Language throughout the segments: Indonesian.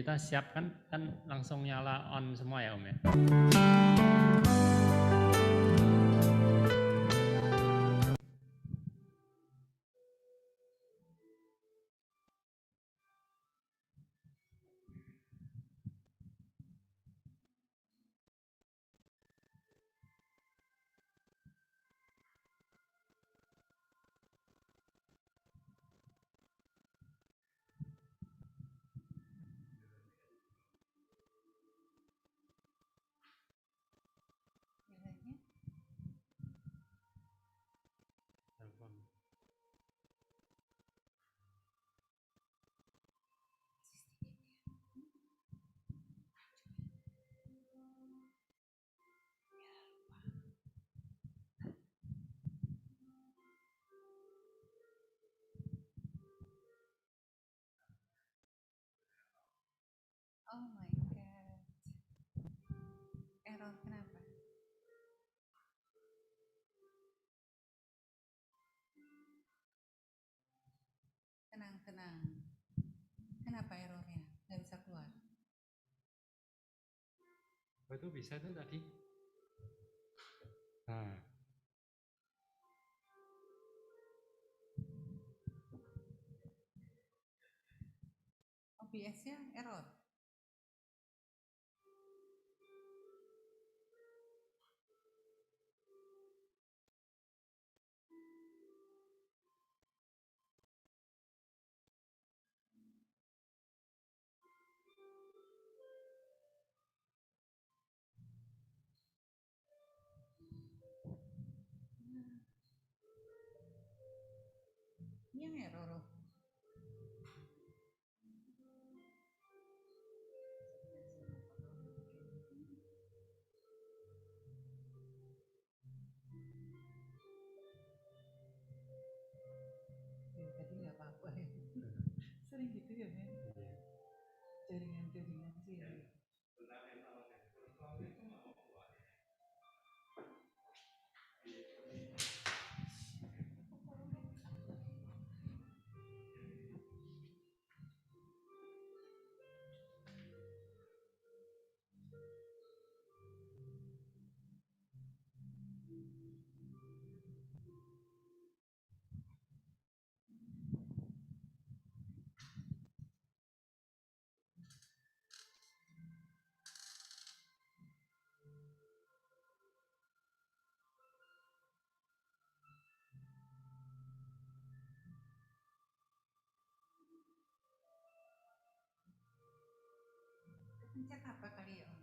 kita siap kan langsung nyala on semua ya Om ya. Oh my god. Error kenapa? Tenang. Kenapa errornya? Nggak bisa keluar. Itu bisa tuh tadi. Nah. OBS-nya error. Yang error. Tadi nggak apa-apa ya. Sering gitu ya men. Jaringan sih ya. Pencet apa kali ya Om?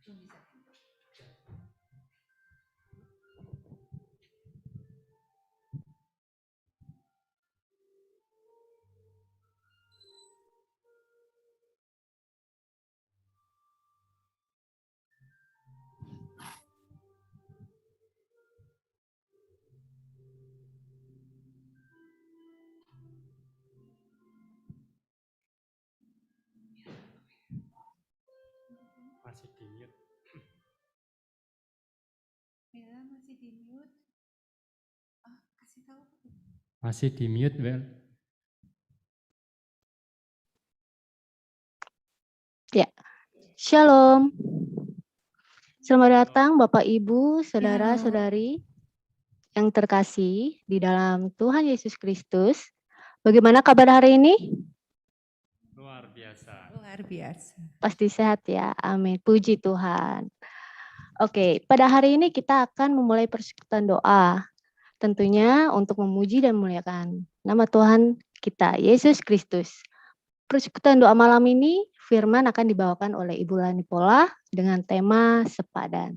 Belum bisa. Masih di mute. Bella masih di mute. Kasih tahu apa? Masih di mute, Bel. Ya, Shalom. Selamat datang Bapak Ibu, Saudara-saudari yang terkasih di dalam Tuhan Yesus Kristus. Bagaimana kabar hari ini? Luar biasa. Luar biasa. Pasti sehat ya, amin. Puji Tuhan. Oke, pada hari ini kita akan memulai persekutuan doa. Tentunya untuk memuji dan memuliakan nama Tuhan kita, Yesus Kristus. Persekutuan doa malam ini, firman akan dibawakan oleh Ibu Lani Pola dengan tema sepadan.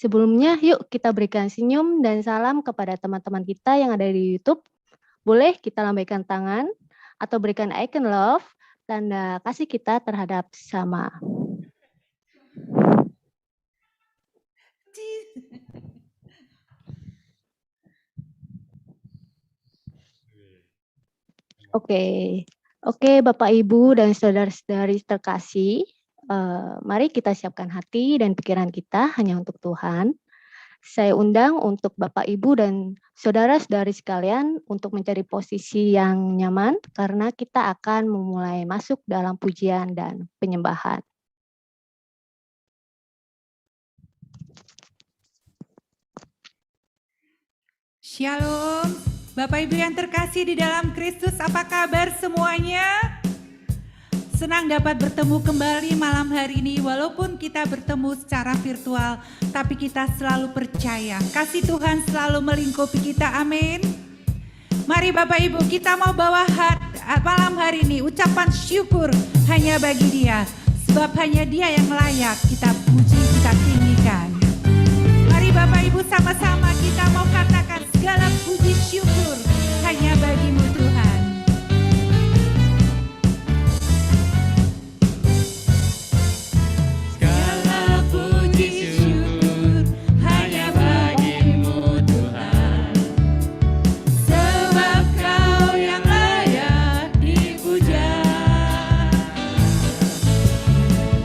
Sebelumnya, yuk kita berikan senyum dan salam kepada teman-teman kita yang ada di YouTube. Boleh kita lambaikan tangan atau berikan icon love, tanda kasih kita terhadap sesama. Oke, Bapak Ibu dan saudara-saudari terkasih, mari kita siapkan hati dan pikiran kita hanya untuk Tuhan. Saya undang untuk Bapak Ibu dan saudara-saudari sekalian untuk mencari posisi yang nyaman karena kita akan memulai masuk dalam pujian dan penyembahan. Shalom, Bapak Ibu yang terkasih di dalam Kristus, apa kabar semuanya? Senang dapat bertemu kembali malam hari ini, walaupun kita bertemu secara virtual, tapi kita selalu percaya, kasih Tuhan selalu melingkupi kita, amin. Mari Bapak Ibu, kita mau bawa malam hari ini ucapan syukur hanya bagi Dia, sebab hanya Dia yang layak kita puji, kita tinggikan. Mari Bapak Ibu sama-sama kita mau katakan segala puji syukur hanya bagi-Mu Tuhan. Segala puji syukur hanya bagi-Mu Tuhan, sebab Kau yang layak dipuja.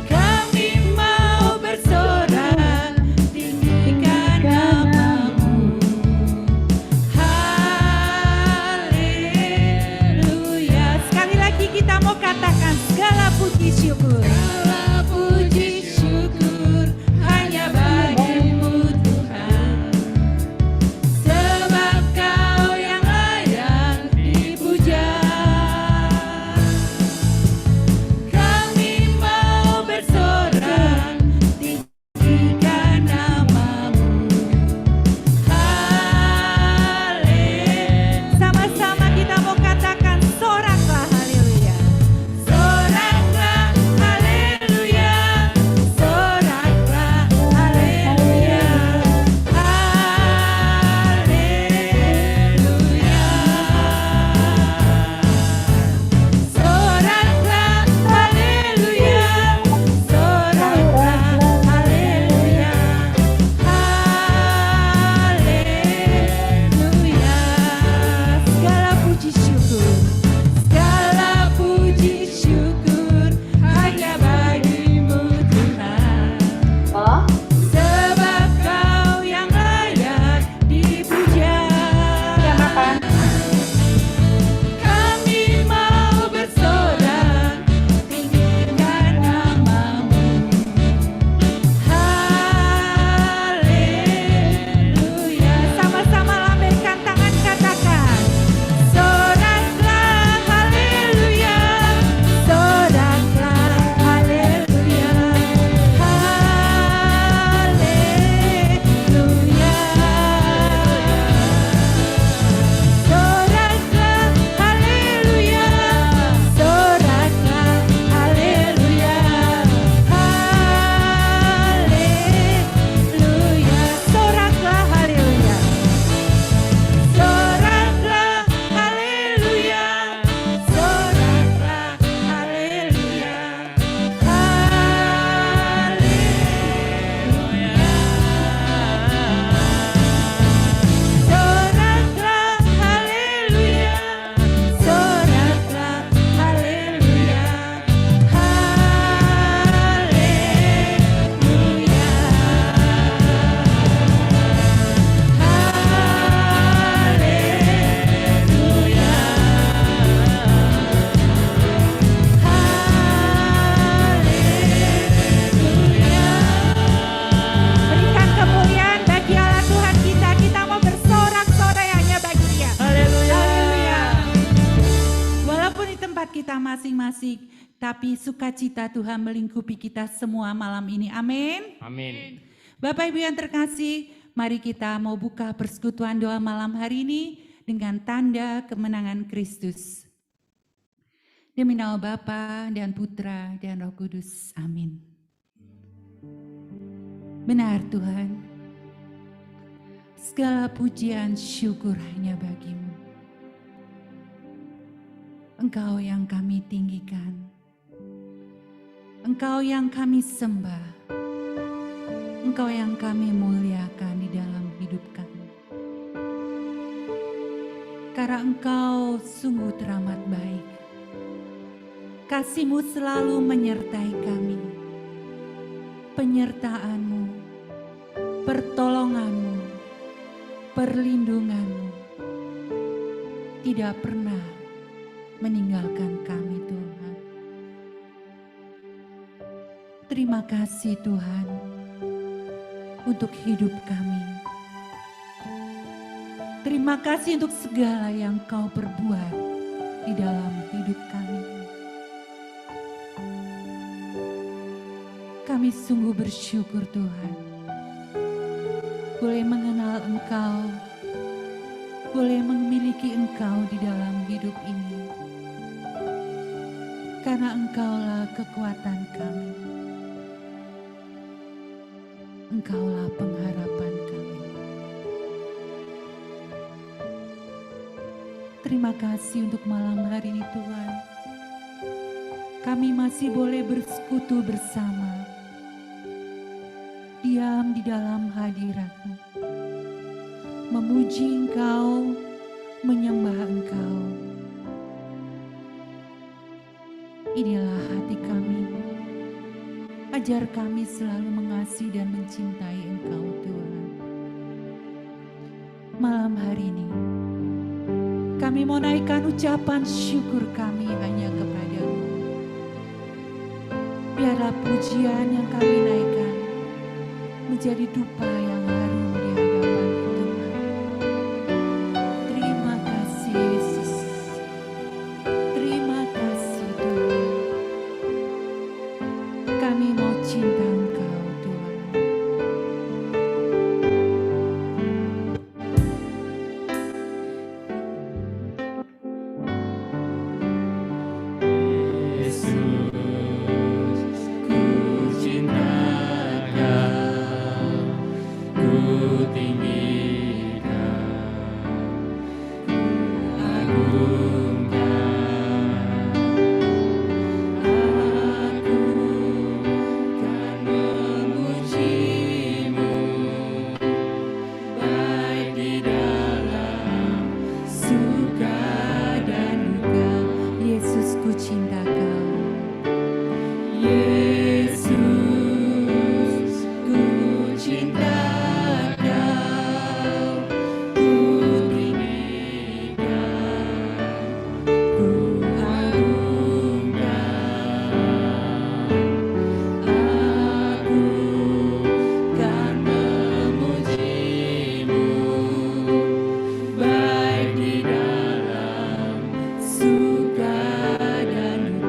Kami mau bersorak tinggikan nama-Mu. Haleluya. Sekali lagi kita mau katakan segala puji syukur. Segala puji syukur hanya bagi-Mu Tuhan, sebab Kau yang layak dipuja. Kami mau bersorak tinggikan nama-Mu. Sama-sama kita mau katakan soraklah haleluya. Soraklah haleluya. Soraklah haleluya. Haleluya. Soraklah haleluya. Soraklah haleluya. Haleluya. Segala puji syukur, segala puji syukur hanya bagi-Mu Tuhan, sebab Kau yang layak dipuja. Kami mau bersorak tinggikan nama-Mu. Haleluya. Sama-sama lambaikan tangan, katakan soraklah haleluya. Soraklah haleluya. Haleluya. Soraklah haleluya. Soraklah haleluya. Haleluya. Soraklah haleluya. Soraklah haleluya. Soraklah haleluya. Soraklah haleluya. Soraklah haleluya. Berikan kemuliaan bagi Allah Tuhan kita. Kita mau bersorak-sorai hanya bagi Dia. Haleluya. Walaupun di tempat kita masing-masing, tapi sukacita Tuhan melingkupi kita semua malam ini. Amin. Amin. Bapak Ibu yang terkasih, mari kita mau buka persekutuan doa malam hari ini dengan tanda kemenangan Kristus. Demi nama Bapa dan Putra dan Roh Kudus. Amin. Benar Tuhan, Segala pujian syukur hanya bagimu. Engkau yang kami tinggikan. Engkau yang kami sembah. Engkau yang kami muliakan di dalam hidup kami. Karena Engkau sungguh teramat baik. Kasih-Mu selalu menyertai kami. Penyertaan-Mu, pertolongan-Mu, perlindungan-Mu tidak pernah meninggalkan kami, Tuhan. Terima kasih Tuhan untuk hidup kami. Terima kasih untuk segala yang Kau perbuat di dalam hidup kami. Kami sungguh bersyukur Tuhan, boleh mengenal Engkau, boleh memiliki Engkau di dalam hidup ini. Karena Engkaulah kekuatan kami. Engkaulah pengharapan kami. Terima kasih untuk malam hari ini Tuhan. Kami masih boleh bersekutu bersama. Diam di dalam hadirat-Mu. Memuji Engkau, menyembah Engkau. Inilah hati kami. Ajar kami selalu mengasihi dan mencintai Engkau Tuhan. Malam hari ini, kami mau naikkan ucapan syukur kami hanya kepada-Mu. Biarlah pujian yang kami naikkan menjadi dupa yang harum di hadapan-Mu Tuhan. Terima kasih Yesus. Terima kasih Tuhan. Kami mau cinta Engkau Tuhan. Yesus, ku cinta Kau, ku tinggikan, ku agungkan. Aku kan memuji-Mu, baik di dalam Suka dan duka, Yesus ku cinta Kau. Yesus, ku cinta Kau, ku tinggikan, ku agungkan. Aku kan memuji-Mu, baik di dalam suka dan duka.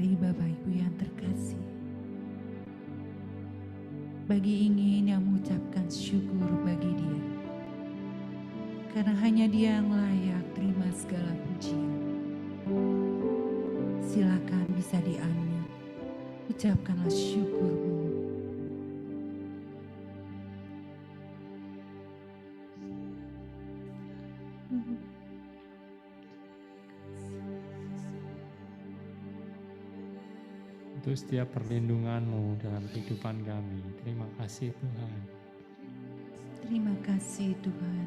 Mari Bapak Ibu yang terkasih, bagi ingin yang mengucapkan syukur bagi Dia, karena hanya Dia yang layak terima segala pujian. Silakan bisa di-unmute, ucapkanlah syukurmu. Untuk setiap perlindungan-Mu dalam kehidupan kami. Terima kasih Tuhan. Terima kasih Tuhan.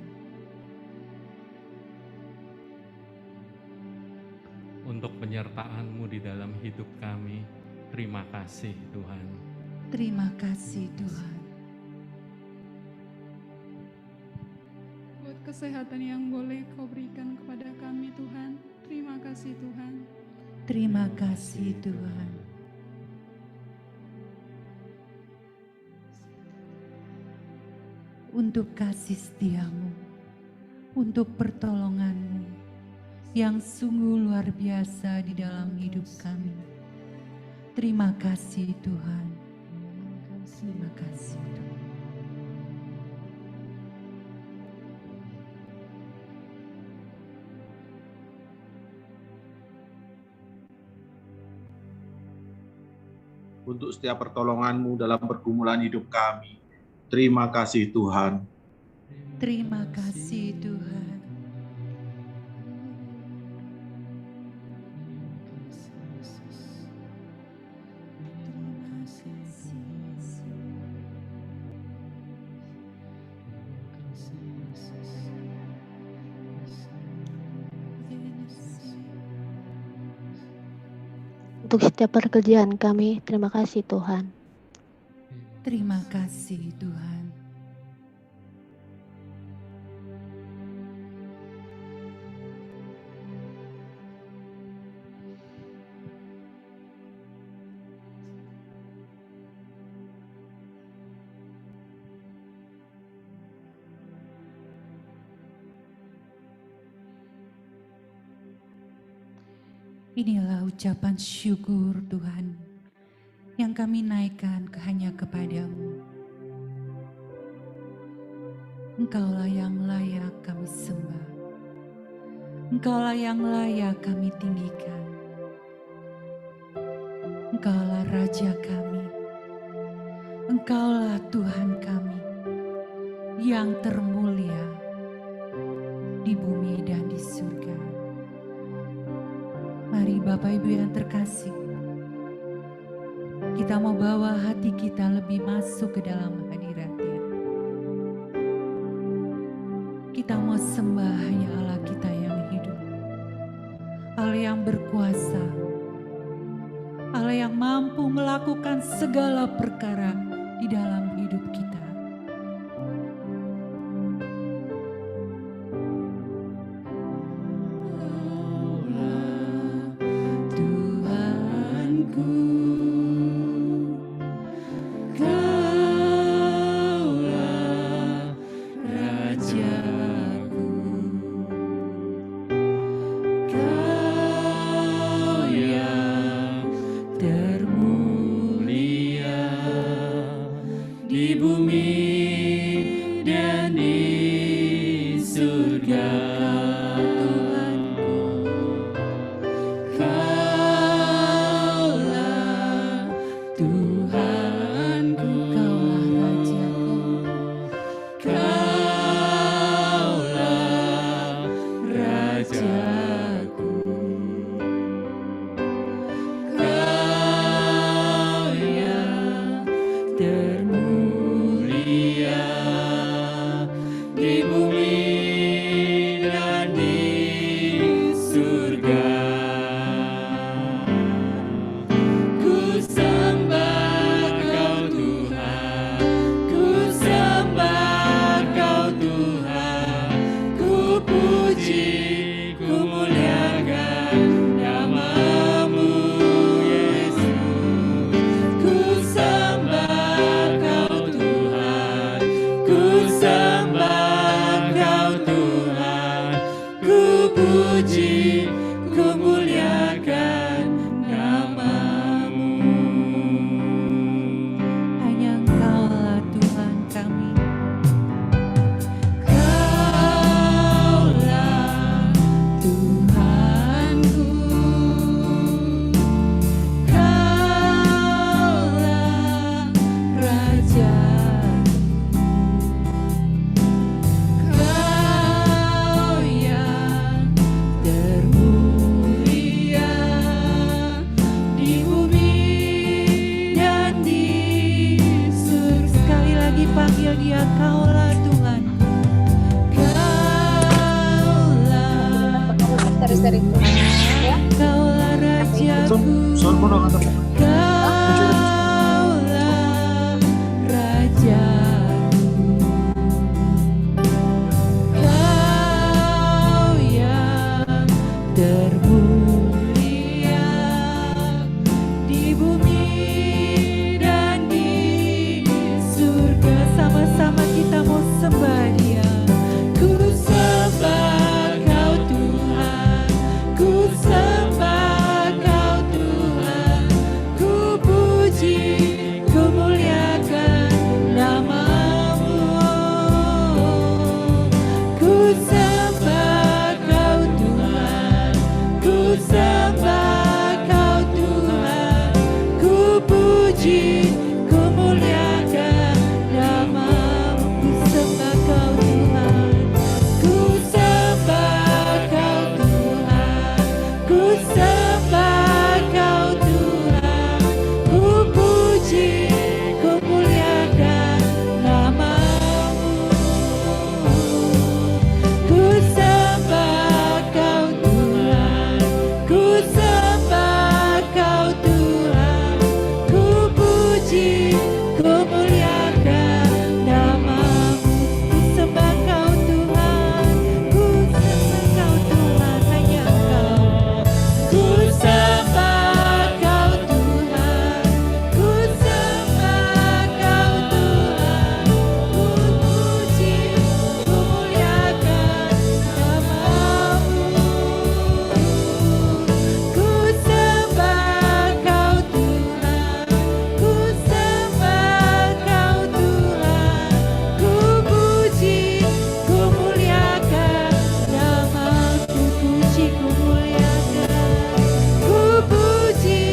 Untuk penyertaan-Mu di dalam hidup kami. Terima kasih Tuhan. Terima kasih Tuhan. Buat kesehatan yang boleh Kau berikan kepada kami Tuhan. Terima kasih Tuhan. Terima kasih Tuhan. Untuk kasih setia-Mu, untuk pertolongan-Mu yang sungguh luar biasa di dalam hidup kami. Terima kasih Tuhan. Terima kasih Tuhan. Untuk setiap pertolongan-Mu dalam pergumulan hidup kami. Terima kasih Tuhan. Terima kasih Tuhan. Untuk setiap pekerjaan kami, terima kasih Tuhan. Terima kasih Tuhan. Inilah ucapan syukur Tuhan yang kami naikkan hanya kepadamu. Engkaulah yang layak kami sembah. Engkaulah yang layak kami tinggikan. Engkaulah Raja kami. Engkaulah Tuhan kami yang termulia di bumi dan di surga. Mari Bapak Ibu yang terkasih, kita mau bawa hati kita lebih masuk ke dalam hadirat-Nya. Kita mau sembah hanya Allah kita yang hidup, Allah yang berkuasa, Allah yang mampu melakukan segala perkara di dalam hidup kita. Di bumi Kaulah Tuhanku, Seri-seri itu ya. Kaulah Rajaku, Kaulah Rajaku, Kau yang termulia di bumi dan di surga. Sama-sama kita mau sembah Dia. Ku sembah Kau Tuhan, ku sembah Kau Tuhan, ku puji, ku muliakan nama-Mu. Ku sembah Kau Tuhan, ku sembah Kau Tuhan, ku puji, ku muliakan nama-Mu. Ku sembah Kau Tuhan, ku sembah Kau Tuhan, ku sembah Kau Tuhan, ku puji, ku muliakan nama-Mu. Ku sembah Kau Tuhan, ku sembah Kau Tuhan, ku puji, ku muliakan nama-Mu. Ku sembah Kau Tuhan, ku sembah Kau Tuhan, hanya Engkau. Ku sembah Kau Tuhan, ku sembah Kau Tuhan, ku puji, ku muliakan nama-Mu. Ku sembah Kau Tuhan, ku sembah Kau Tuhan, ku puji, ku muliakan nama-Mu. Puji, ku muliakan, ku puji,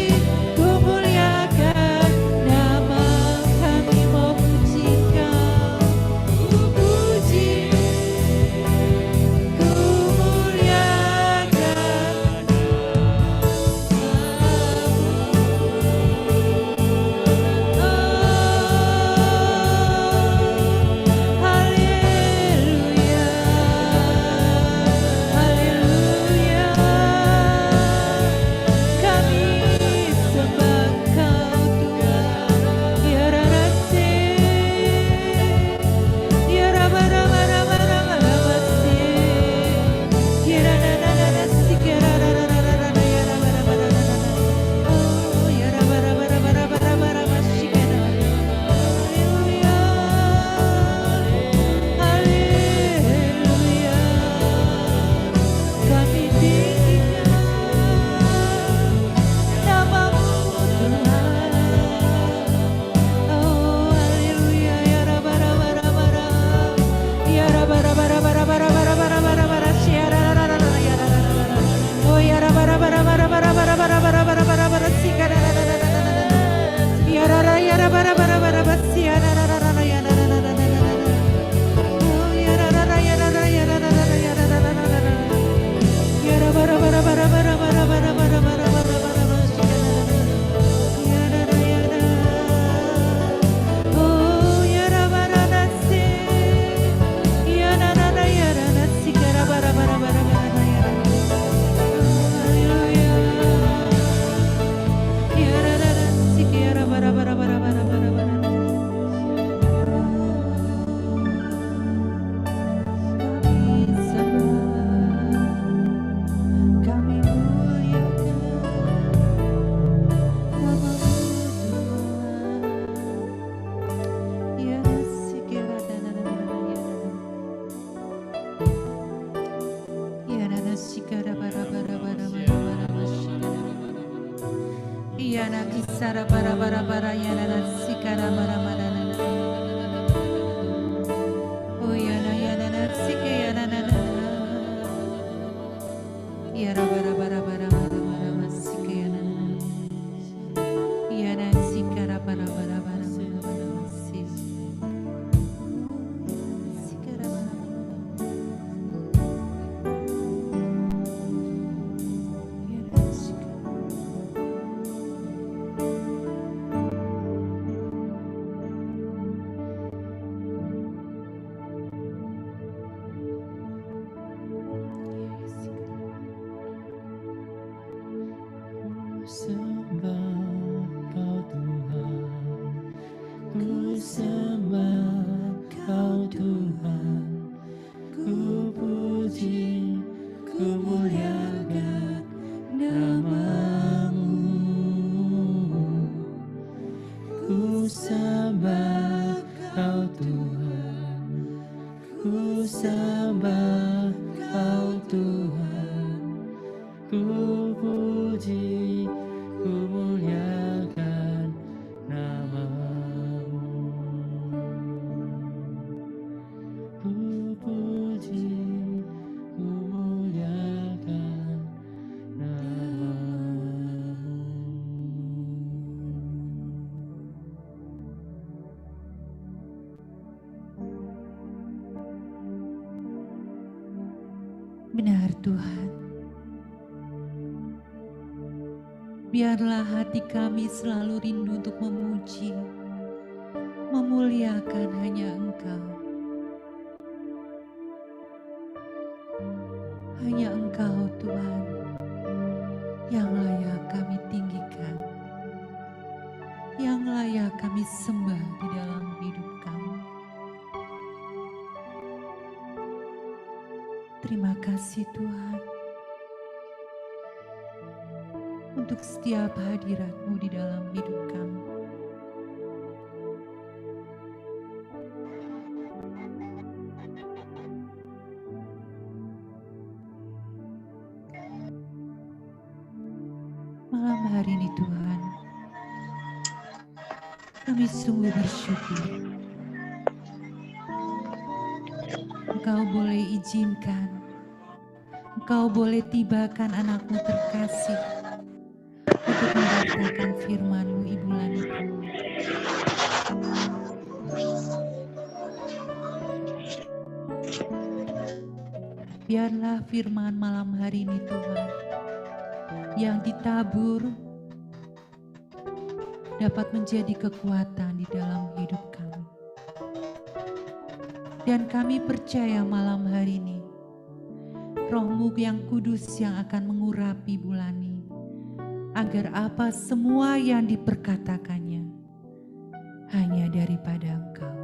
ku muliakan nama. Kami mau puji Kau, ku puji, ku muliakan Haleluya, haleluya. Kami sembah Kau Tuhan, ya Rarase, ya Rabarabarabarabarabase, ya Ranananasi, ya Rararararara, ya Rabarabarabara. Oh, ya Rabarabarabarabarabasi, ya Haleluya, haleluya. Kami tinggikan nama-Mu Tuhan. Oh, haleluya, ya Rabarabarabara, ya Rabarabarabarabarabarabarabara, ya Rarararara, ya Rarararara. Oh, ya Rabarabarabarabarabarabarabarabarabara, ya Rarararara. Ya Rara, ya Rabarabarabara, ya Rarararara, ya Rarararara. Oh, ya Rara, ya Rara, ya Rarararara, ya Rarararara. Ya Rabarabarabarabarabarabarabarabarabara, ya Rara, ya Rara. Oh, ya Rabaranase, ya Rara, ya Ranasi, ya Rabarabarabarabarabara, ya Rara. Haleluya. Ya Rararasi, ya Rabarabarabarabarabara. Kami sembah, kami muliakan nama-Mu Tuhan. Ya Nasi, ya Rarararara, ya Ranasi, ya Rabarabarabarabarabara. Ya Nakisara bara-bara-bara, ya Ranasi, ya Rabarabarabara. Oh, ya Nasi, ya Rarararara. Ya Rabarabarabarabarabasi, ya Rarararara. Ya Nasi, ya Rabarabarabarabarabasi. sembah Kau Tuhan, ku puji, ku muliakan nama-Mu. Ku sembah Kau Tuhan, ku sembah Kau Tuhan, ku puji, ku muliakan nama-Mu. Ku puji, ku muliakan nama-Mu. Benar Tuhan. Biarlah hati kami selalu rindu untuk memuji, memuliakan hanya Engkau. Hanya Engkau Tuhan yang layak kami tinggikan, yang layak kami sembah di dalam hidup kami. Terima kasih Tuhan untuk setiap hadirat-Mu di dalam hidup kami. Malam hari ini Tuhan, kami sungguh bersyukur Engkau boleh izinkan, Engkau boleh tibakan anak-Mu terkasih untuk memberitakan firman-Mu di bulan itu. Biarlah firman malam hari ini Tuhan yang ditabur dapat menjadi kekuatan di dalam hidup kami. Dan kami percaya malam hari ini Roh-Mu yang kudus yang akan mengurapi bulan ini, agar apa semua yang diperkatakannya hanya daripada Engkau.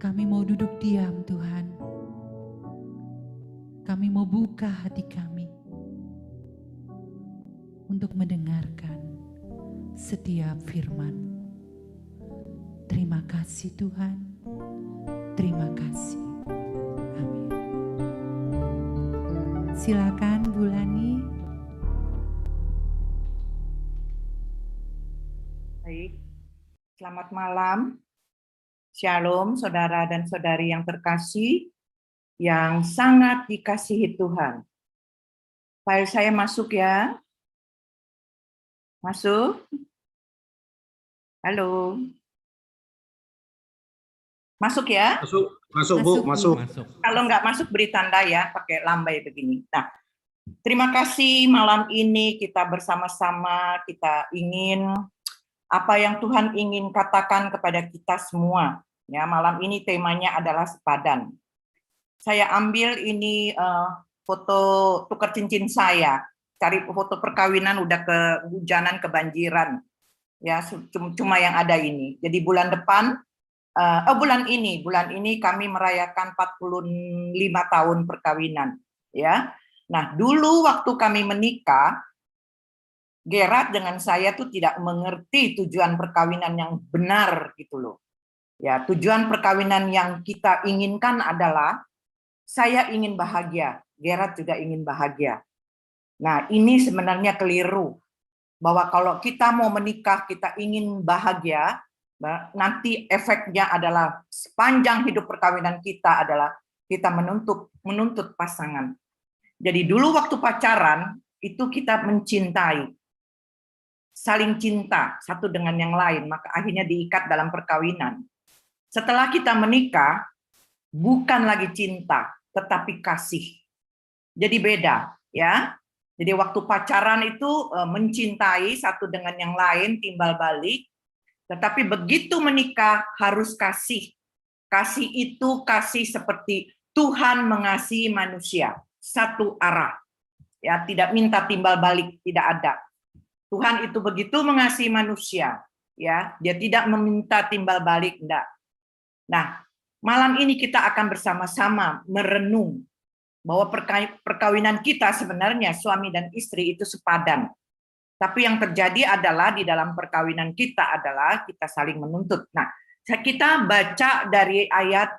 Kami mau duduk diam Tuhan. Kami mau buka hati kami untuk mendengarkan setiap firman-Mu. Terima kasih Tuhan. Terima kasih. Amin. Silakan Bu Lani. Baik, selamat malam. Shalom saudara dan saudari yang terkasih, yang sangat dikasihi Tuhan. File saya masuk ya. Masuk? Halo. Masuk ya? Masuk Bu, masuk. Kalau nggak masuk beri tanda ya, pakai lambai begini. Nah, terima kasih malam ini kita bersama-sama, kita ingin apa yang Tuhan ingin katakan kepada kita semua. Ya, malam ini temanya adalah sepadan. Saya ambil ini foto tukar cincin saya, cari foto perkawinan udah kehujanan, kebanjiran. Ya, cuma yang ada ini. Jadi bulan depan, bulan ini kami merayakan 45 tahun perkawinan. Ya, nah dulu waktu kami menikah, Gerard dengan saya tuh tidak mengerti tujuan perkawinan yang benar gitu loh. Ya, tujuan perkawinan yang kita inginkan adalah saya ingin bahagia, Gerard juga ingin bahagia. Nah, ini sebenarnya keliru. Bahwa kalau kita mau menikah, kita ingin bahagia, nanti efeknya adalah sepanjang hidup perkawinan kita adalah kita menuntut pasangan. Jadi dulu waktu pacaran, itu kita mencintai, saling cinta satu dengan yang lain, maka akhirnya diikat dalam perkawinan. Setelah kita menikah, bukan lagi cinta, tetapi kasih. Jadi beda, ya. Jadi waktu pacaran itu mencintai satu dengan yang lain, timbal balik. Tetapi begitu menikah harus kasih. Kasih itu kasih seperti Tuhan mengasihi manusia, satu arah. Ya, tidak minta timbal balik, tidak ada. Tuhan itu begitu mengasihi manusia. Ya, dia tidak meminta timbal balik, enggak. Nah, malam ini kita akan bersama-sama merenung bahwa perkawinan kita sebenarnya suami dan istri itu sepadan. Tapi yang terjadi adalah di dalam perkawinan kita adalah kita saling menuntut. Nah, kita baca dari ayat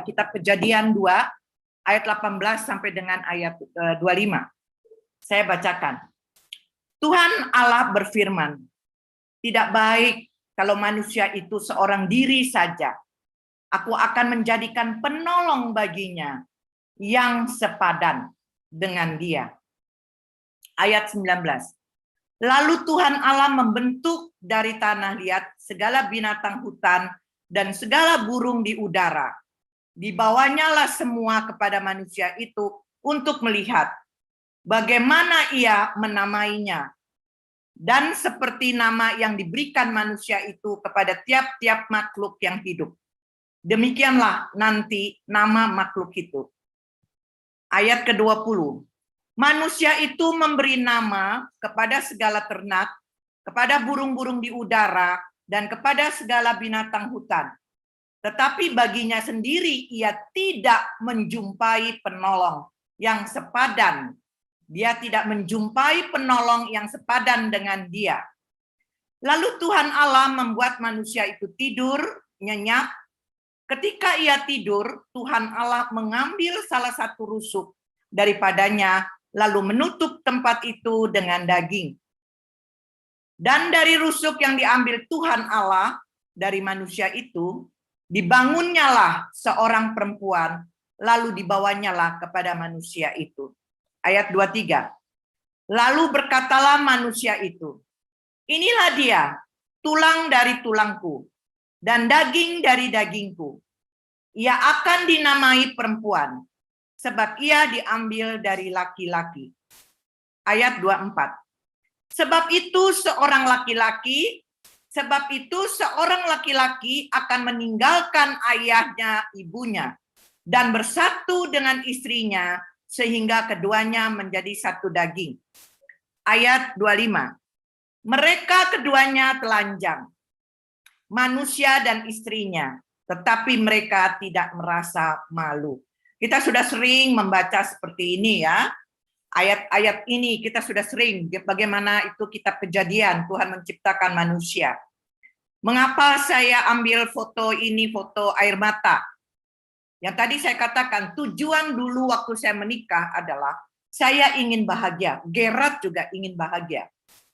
kitab Kejadian 2 ayat 18 sampai dengan ayat 25. Saya bacakan. Tuhan Allah berfirman, tidak baik kalau manusia itu seorang diri saja. Aku akan menjadikan penolong baginya yang sepadan dengan dia. Ayat 19. Lalu Tuhan Allah membentuk dari tanah liat segala binatang hutan dan segala burung di udara. Dibawanyalah semua kepada manusia itu untuk melihat bagaimana ia menamainya. Dan seperti nama yang diberikan manusia itu kepada tiap-tiap makhluk yang hidup. Demikianlah nanti nama makhluk itu. Ayat ke-20. Manusia itu memberi nama kepada segala ternak, kepada burung-burung di udara, dan kepada segala binatang hutan. Tetapi baginya sendiri ia tidak menjumpai penolong yang sepadan. Dia tidak menjumpai penolong yang sepadan dengan dia. Lalu Tuhan Allah membuat manusia itu tidur, nyenyak. Ketika ia tidur, Tuhan Allah mengambil salah satu rusuk daripadanya, lalu menutup tempat itu dengan daging. Dan dari rusuk yang diambil Tuhan Allah dari manusia itu, dibangunnyalah seorang perempuan, lalu dibawanyalah kepada manusia itu. Ayat 23. Lalu berkatalah manusia itu, inilah dia, tulang dari tulangku, dan daging dari dagingku. Ia akan dinamai perempuan, sebab ia diambil dari laki-laki. Ayat 24. Sebab itu seorang laki-laki akan meninggalkan ayahnya ibunya dan bersatu dengan istrinya sehingga keduanya menjadi satu daging. Ayat 25. Mereka keduanya telanjang, manusia dan istrinya, tetapi mereka tidak merasa malu. Kita sudah sering membaca seperti ini ya. Ayat-ayat ini kita sudah sering bagaimana itu kitab Kejadian Tuhan menciptakan manusia. Mengapa saya ambil foto ini, foto air mata? Yang tadi saya katakan tujuan dulu waktu saya menikah adalah saya ingin bahagia. Gerard juga ingin bahagia.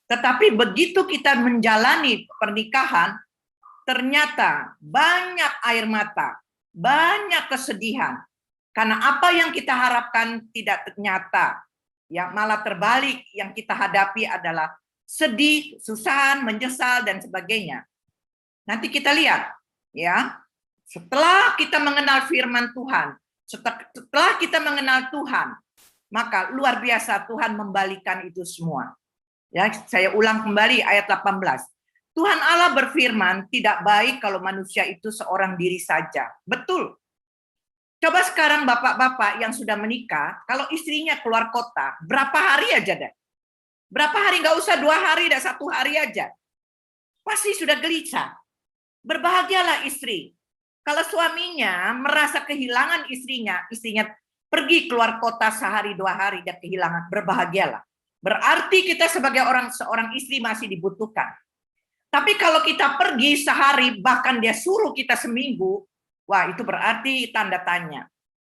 Tetapi begitu kita menjalani pernikahan, ternyata banyak air mata, banyak kesedihan. Karena apa yang kita harapkan tidak ternyata. Yang malah terbalik yang kita hadapi adalah sedih, susahan, menyesal, dan sebagainya. Nanti kita lihat, ya. Setelah kita mengenal firman Tuhan, setelah kita mengenal Tuhan, maka luar biasa Tuhan membalikan itu semua. Ya, saya ulang kembali ayat 18. Tuhan Allah berfirman, tidak baik kalau manusia itu seorang diri saja. Betul. Coba sekarang bapak-bapak yang sudah menikah, kalau istrinya keluar kota, berapa hari aja dah? Berapa hari, nggak usah 2 hari, dah 1 hari aja. Pasti sudah gelisah. Berbahagialah istri. Kalau suaminya merasa kehilangan istrinya pergi keluar kota sehari 2 hari, dia kehilangan, berbahagialah. Berarti kita sebagai seorang istri masih dibutuhkan. Tapi kalau kita pergi sehari, bahkan dia suruh kita seminggu, wah itu berarti tanda tanya.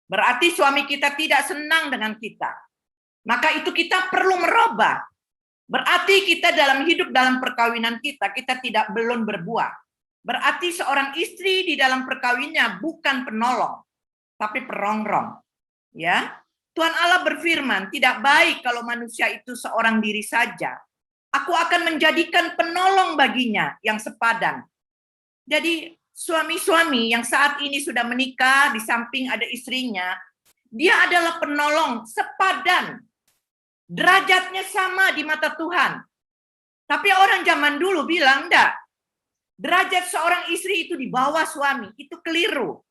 Berarti suami kita tidak senang dengan kita. Maka itu kita perlu merubah. Berarti kita dalam hidup dalam perkawinan kita belum berbuah. Berarti seorang istri di dalam perkawinannya bukan penolong, tapi perongrong. Ya, Tuhan Allah berfirman, tidak baik kalau manusia itu seorang diri saja. Aku akan menjadikan penolong baginya yang sepadan. Jadi suami-suami yang saat ini sudah menikah, di samping ada istrinya, dia adalah penolong sepadan. Derajatnya sama di mata Tuhan. Tapi orang zaman dulu bilang, enggak. Derajat seorang istri itu di bawah suami, itu keliru.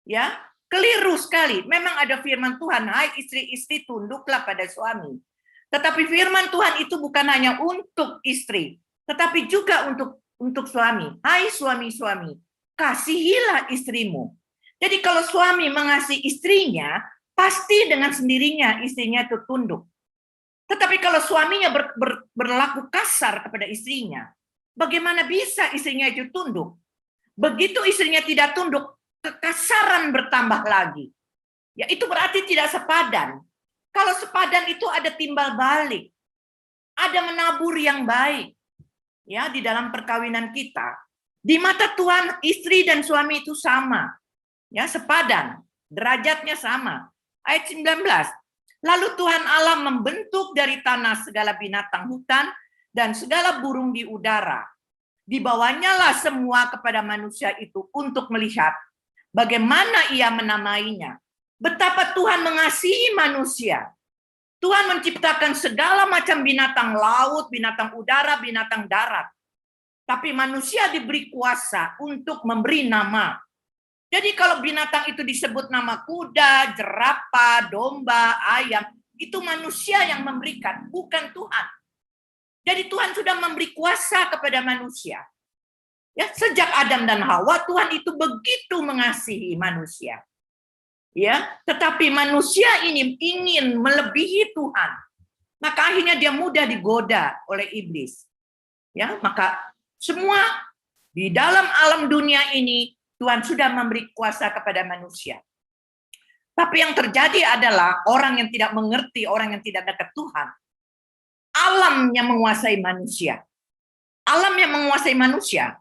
Ya, keliru sekali. Memang ada firman Tuhan, hai istri-istri tunduklah pada suami. Tetapi firman Tuhan itu bukan hanya untuk istri, tetapi juga untuk untuk suami. Hai suami-suami, kasihilah istrimu. Jadi kalau suami mengasihi istrinya, pasti dengan sendirinya istrinya itu tunduk. Tetapi kalau suaminya berlaku kasar kepada istrinya, bagaimana bisa istrinya itu tunduk? Begitu istrinya tidak tunduk, kekasaran bertambah lagi. Ya, itu berarti tidak sepadan. Kalau sepadan itu ada timbal balik. Ada menabur yang baik. Ya, di dalam perkawinan kita. Di mata Tuhan, istri dan suami itu sama. Ya, sepadan. Derajatnya sama. Ayat 19. Lalu Tuhan Allah membentuk dari tanah segala binatang hutan dan segala burung di udara. Dibawanyalah semua kepada manusia itu untuk melihat bagaimana ia menamainya. Betapa Tuhan mengasihi manusia. Tuhan menciptakan segala macam binatang laut, binatang udara, binatang darat. Tapi manusia diberi kuasa untuk memberi nama. Jadi kalau binatang itu disebut nama kuda, jerapah, domba, ayam, itu manusia yang memberikan, bukan Tuhan. Jadi Tuhan sudah memberi kuasa kepada manusia. Ya, sejak Adam dan Hawa, Tuhan itu begitu mengasihi manusia. Ya, tetapi manusia ini ingin melebihi Tuhan. Maka akhirnya dia mudah digoda oleh iblis. Ya, maka semua di dalam alam dunia ini Tuhan sudah memberi kuasa kepada manusia. Tapi yang terjadi adalah orang yang tidak mengerti, orang yang tidak dekat Tuhan. Alam yang menguasai manusia. Alam yang menguasai manusia.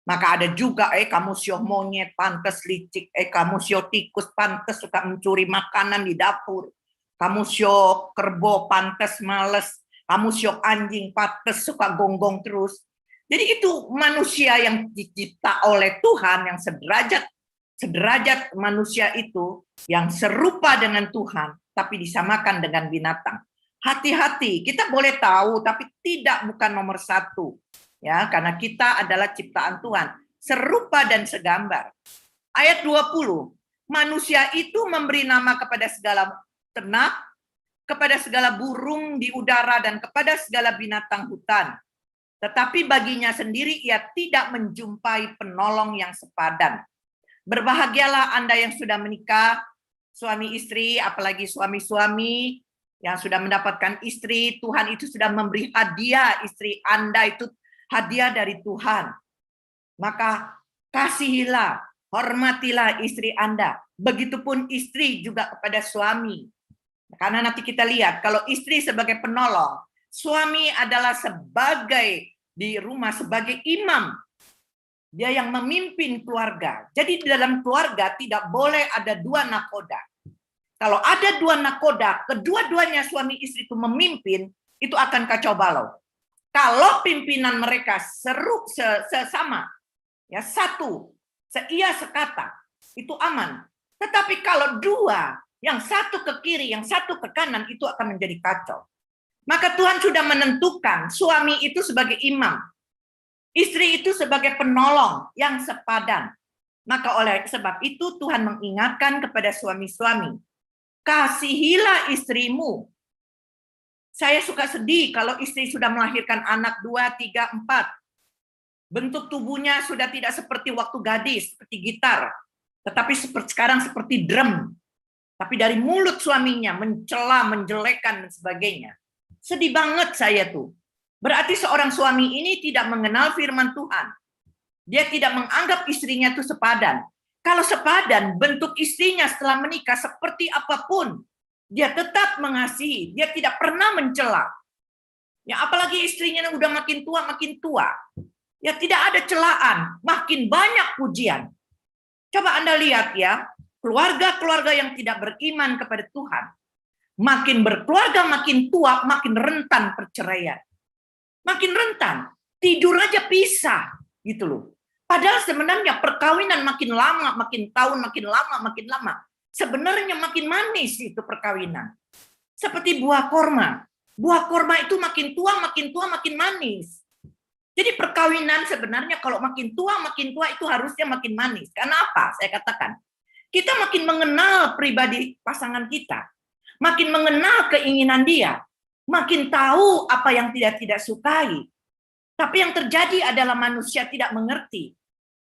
Maka ada juga, kamu sio monyet, pantas licik. Kamu sio tikus, pantas suka mencuri makanan di dapur. Kamu sio kerbau, pantas males. Kamu sio anjing, pantas suka gonggong terus. Jadi itu manusia yang dicipta oleh Tuhan, yang sederajat manusia itu, yang serupa dengan Tuhan, tapi disamakan dengan binatang. Hati-hati, kita boleh tahu, tapi bukan nomor satu. Ya, karena kita adalah ciptaan Tuhan, serupa dan segambar. Ayat 20, manusia itu memberi nama kepada segala ternak, kepada segala burung di udara, dan kepada segala binatang hutan. Tetapi baginya sendiri ia tidak menjumpai penolong yang sepadan. Berbahagialah Anda yang sudah menikah, suami istri, apalagi suami-suami yang sudah mendapatkan istri. Tuhan itu sudah memberi hadiah, istri Anda itu hadiah dari Tuhan. Maka kasihilah, hormatilah istri Anda. Begitupun istri juga kepada suami. Karena nanti kita lihat, kalau istri sebagai penolong, suami adalah sebagai di rumah sebagai imam. Dia yang memimpin keluarga. Jadi di dalam keluarga tidak boleh ada dua nakoda. Kalau ada dua nakoda, kedua-duanya suami istri itu memimpin, itu akan kacau balau. Kalau pimpinan mereka sama, ya satu, seia sekata, itu aman. Tetapi kalau dua, yang satu ke kiri, yang satu ke kanan, itu akan menjadi kacau. Maka Tuhan sudah menentukan suami itu sebagai imam. Istri itu sebagai penolong yang sepadan. Maka oleh sebab itu Tuhan mengingatkan kepada suami-suami. Kasihilah istrimu. Saya suka sedih kalau istri sudah melahirkan anak 2, 3, 4. Bentuk tubuhnya sudah tidak seperti waktu gadis, seperti gitar. Tetapi sekarang seperti drum. Tapi dari mulut suaminya mencela, menjelekkan, dan sebagainya. Sedih banget saya tuh. Berarti seorang suami ini tidak mengenal firman Tuhan. Dia tidak menganggap istrinya itu sepadan. Kalau sepadan, bentuk istrinya setelah menikah seperti apapun, dia tetap mengasihi. Dia tidak pernah mencela. Ya, apalagi istrinya yang udah makin tua. Ya, tidak ada celaan. Makin banyak pujian. Coba Anda lihat ya, keluarga-keluarga yang tidak beriman kepada Tuhan, makin berkeluarga, makin tua, makin rentan perceraian. Makin rentan. Tidur aja pisah. Gitu loh. Padahal sebenarnya perkawinan makin lama, makin tahun, makin lama. Sebenarnya makin manis itu perkawinan. Seperti buah korma. Buah korma itu makin tua, makin manis. Jadi perkawinan sebenarnya kalau makin tua itu harusnya makin manis. Karena apa? Saya katakan. Kita makin mengenal pribadi pasangan kita. Makin mengenal keinginan dia, makin tahu apa yang tidak sukai. Tapi yang terjadi adalah manusia tidak mengerti.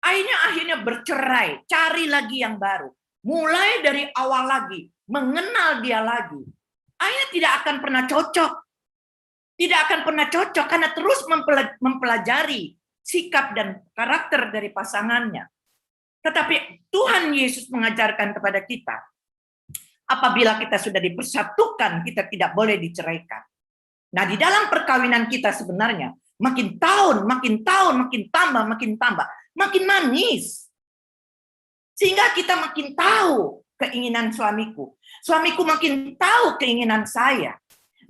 Akhirnya bercerai, cari lagi yang baru. Mulai dari awal lagi, mengenal dia lagi. Akhirnya tidak akan pernah cocok. Tidak akan pernah cocok karena terus mempelajari sikap dan karakter dari pasangannya. Tetapi Tuhan Yesus mengajarkan kepada kita, apabila kita sudah dipersatukan, kita tidak boleh diceraikan. Nah, di dalam perkawinan kita sebenarnya, makin tahun, makin tambah, makin manis. Sehingga kita makin tahu keinginan suamiku. Suamiku makin tahu keinginan saya.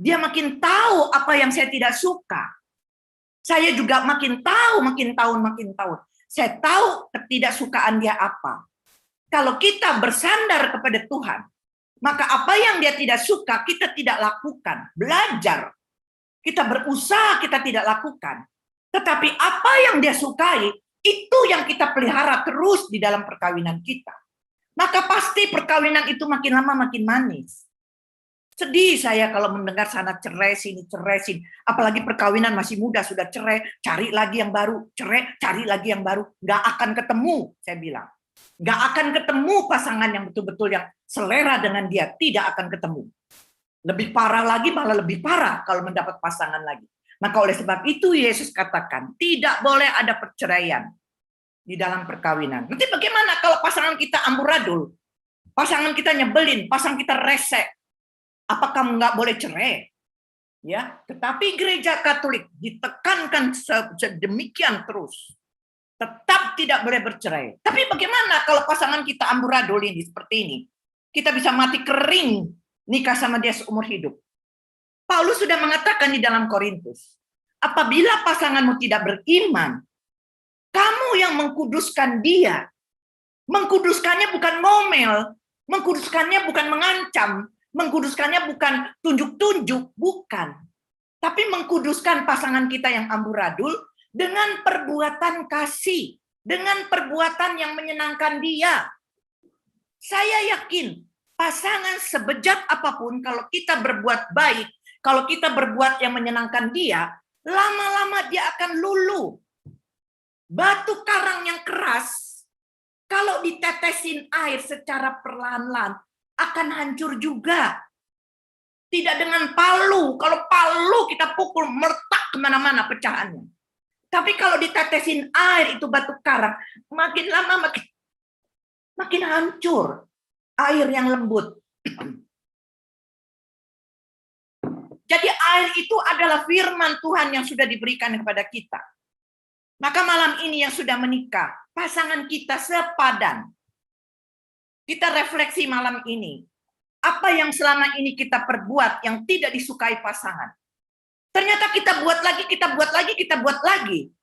Dia makin tahu apa yang saya tidak suka. Saya juga makin tahu, makin tahun. Saya tahu ketidaksukaan dia apa. Kalau kita bersandar kepada Tuhan, maka apa yang dia tidak suka, kita tidak lakukan. Belajar. Kita berusaha, kita tidak lakukan. Tetapi apa yang dia sukai, itu yang kita pelihara terus di dalam perkawinan kita. Maka pasti perkawinan itu makin lama makin manis. Sedih saya kalau mendengar sana cerai, sini cerai, sini. Apalagi perkawinan masih muda, sudah cerai, cari lagi yang baru, cerai, cari lagi yang baru. Nggak akan ketemu, saya bilang. Nggak akan ketemu pasangan yang betul-betul yang selera dengan dia. Tidak akan ketemu. Lebih parah lagi, malah lebih parah kalau mendapat pasangan lagi. Maka oleh sebab itu Yesus katakan, tidak boleh ada perceraian di dalam perkawinan. Nanti bagaimana kalau pasangan kita amburadul? Pasangan kita nyebelin, pasangan kita resek. Apakah nggak boleh cerai? Ya, tetapi Gereja Katolik ditekankan sedemikian terus. Tetap tidak boleh bercerai. Tapi bagaimana kalau pasangan kita amburadul ini seperti ini? Kita bisa mati kering nikah sama dia seumur hidup. Paulus sudah mengatakan di dalam Korintus, apabila pasanganmu tidak beriman, kamu yang mengkuduskan dia. Mengkuduskannya bukan ngomel, mengkuduskannya bukan mengancam, mengkuduskannya bukan tunjuk-tunjuk, bukan. Tapi mengkuduskan pasangan kita yang amburadul dengan perbuatan kasih, dengan perbuatan yang menyenangkan dia. Saya yakin pasangan sebejat apapun, kalau kita berbuat baik, kalau kita berbuat yang menyenangkan dia, lama-lama dia akan luluh. Batu karang yang keras, kalau ditetesin air secara perlahan-lahan, akan hancur juga. Tidak dengan palu. Kalau palu kita pukul, meletak kemana-mana pecahannya. Tapi kalau ditetesin air, itu batu karang, makin lama makin hancur. Air yang lembut. Jadi air itu adalah firman Tuhan yang sudah diberikan kepada kita. Maka malam ini yang sudah menikah, pasangan kita sepadan. Kita refleksi malam ini. Apa yang selama ini kita perbuat yang tidak disukai pasangan. Ternyata kita buat lagi.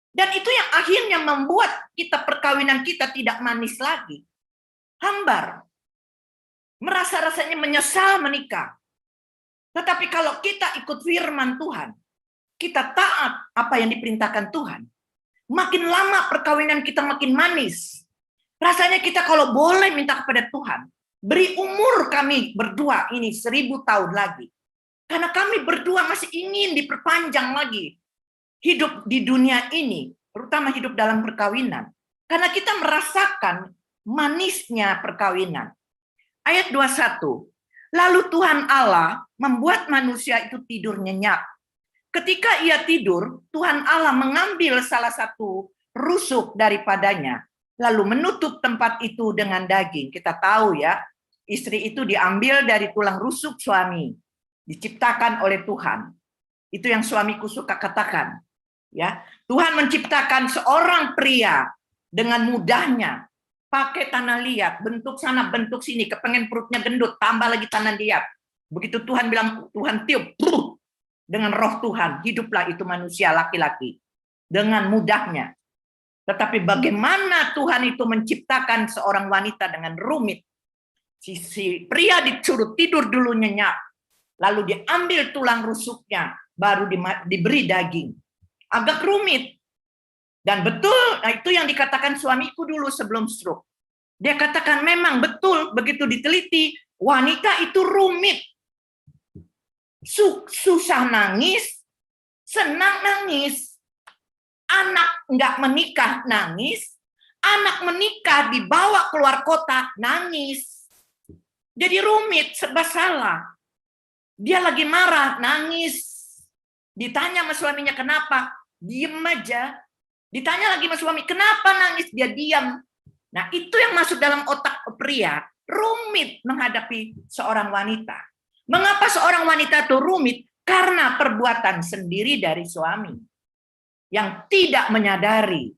Dan itu yang akhirnya membuat perkawinan kita tidak manis lagi. Hambar. Merasa rasanya menyesal menikah. Tetapi kalau kita ikut firman Tuhan, kita taat apa yang diperintahkan Tuhan, makin lama perkawinan kita makin manis. Rasanya kita kalau boleh minta kepada Tuhan, beri umur kami berdua ini 1000 tahun lagi. Karena kami berdua masih ingin diperpanjang lagi hidup di dunia ini, terutama hidup dalam perkawinan. Karena kita merasakan manisnya perkawinan. Ayat 21. Lalu Tuhan Allah membuat manusia itu tidur nyenyak. Ketika ia tidur, Tuhan Allah mengambil salah satu rusuk daripadanya, lalu menutup tempat itu dengan daging. Kita tahu ya, istri itu diambil dari tulang rusuk suami, diciptakan oleh Tuhan. Itu yang suamiku suka katakan. Ya, Tuhan menciptakan seorang pria dengan mudahnya, pakai tanah liat, bentuk sana, bentuk sini, kepengen perutnya gendut, tambah lagi tanah liat. Begitu Tuhan bilang, Tuhan tiup, dengan roh Tuhan, hiduplah itu manusia laki-laki. Dengan mudahnya. Tetapi bagaimana Tuhan itu menciptakan seorang wanita dengan rumit. Si pria disuruh tidur dulu nyenyak. Lalu diambil tulang rusuknya, baru diberi daging. Agak rumit. Dan betul, nah itu yang dikatakan suamiku dulu sebelum stroke. Dia katakan memang betul, begitu diteliti, wanita itu rumit. Susah nangis, senang nangis. anak nggak menikah nangis, anak menikah dibawa keluar kota nangis. Jadi rumit, serba salah. Dia lagi marah, nangis. Ditanya sama suaminya kenapa, diem aja. Ditanya lagi sama suami, kenapa nangis, dia diam. Nah itu yang masuk dalam otak pria, rumit menghadapi seorang wanita. Mengapa seorang wanita itu rumit? Karena perbuatan sendiri dari suami yang tidak menyadari.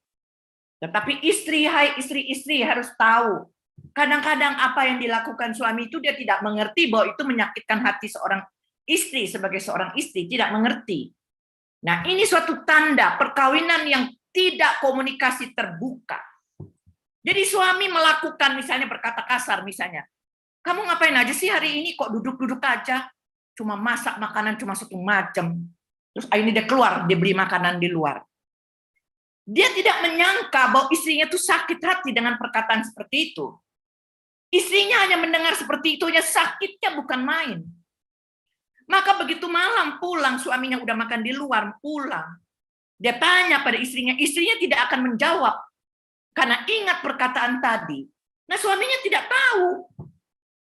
Tetapi hai istri-istri harus tahu, kadang-kadang apa yang dilakukan suami itu dia tidak mengerti bahwa itu menyakitkan hati seorang istri sebagai seorang istri, tidak mengerti. Nah, ini suatu tanda perkawinan yang tidak komunikasi terbuka. Jadi suami melakukan misalnya berkata kasar misalnya, kamu ngapain aja sih hari ini kok duduk-duduk aja, cuma masak makanan cuma satu macam. Terus ini dia keluar, dia beli makanan di luar. Dia tidak menyangka bahwa istrinya itu sakit hati dengan perkataan seperti itu. Istrinya hanya mendengar seperti itu, sakitnya bukan main. Maka begitu malam pulang, suaminya udah makan di luar, pulang. Dia tanya pada istrinya tidak akan menjawab. Karena ingat perkataan tadi. Nah suaminya tidak tahu.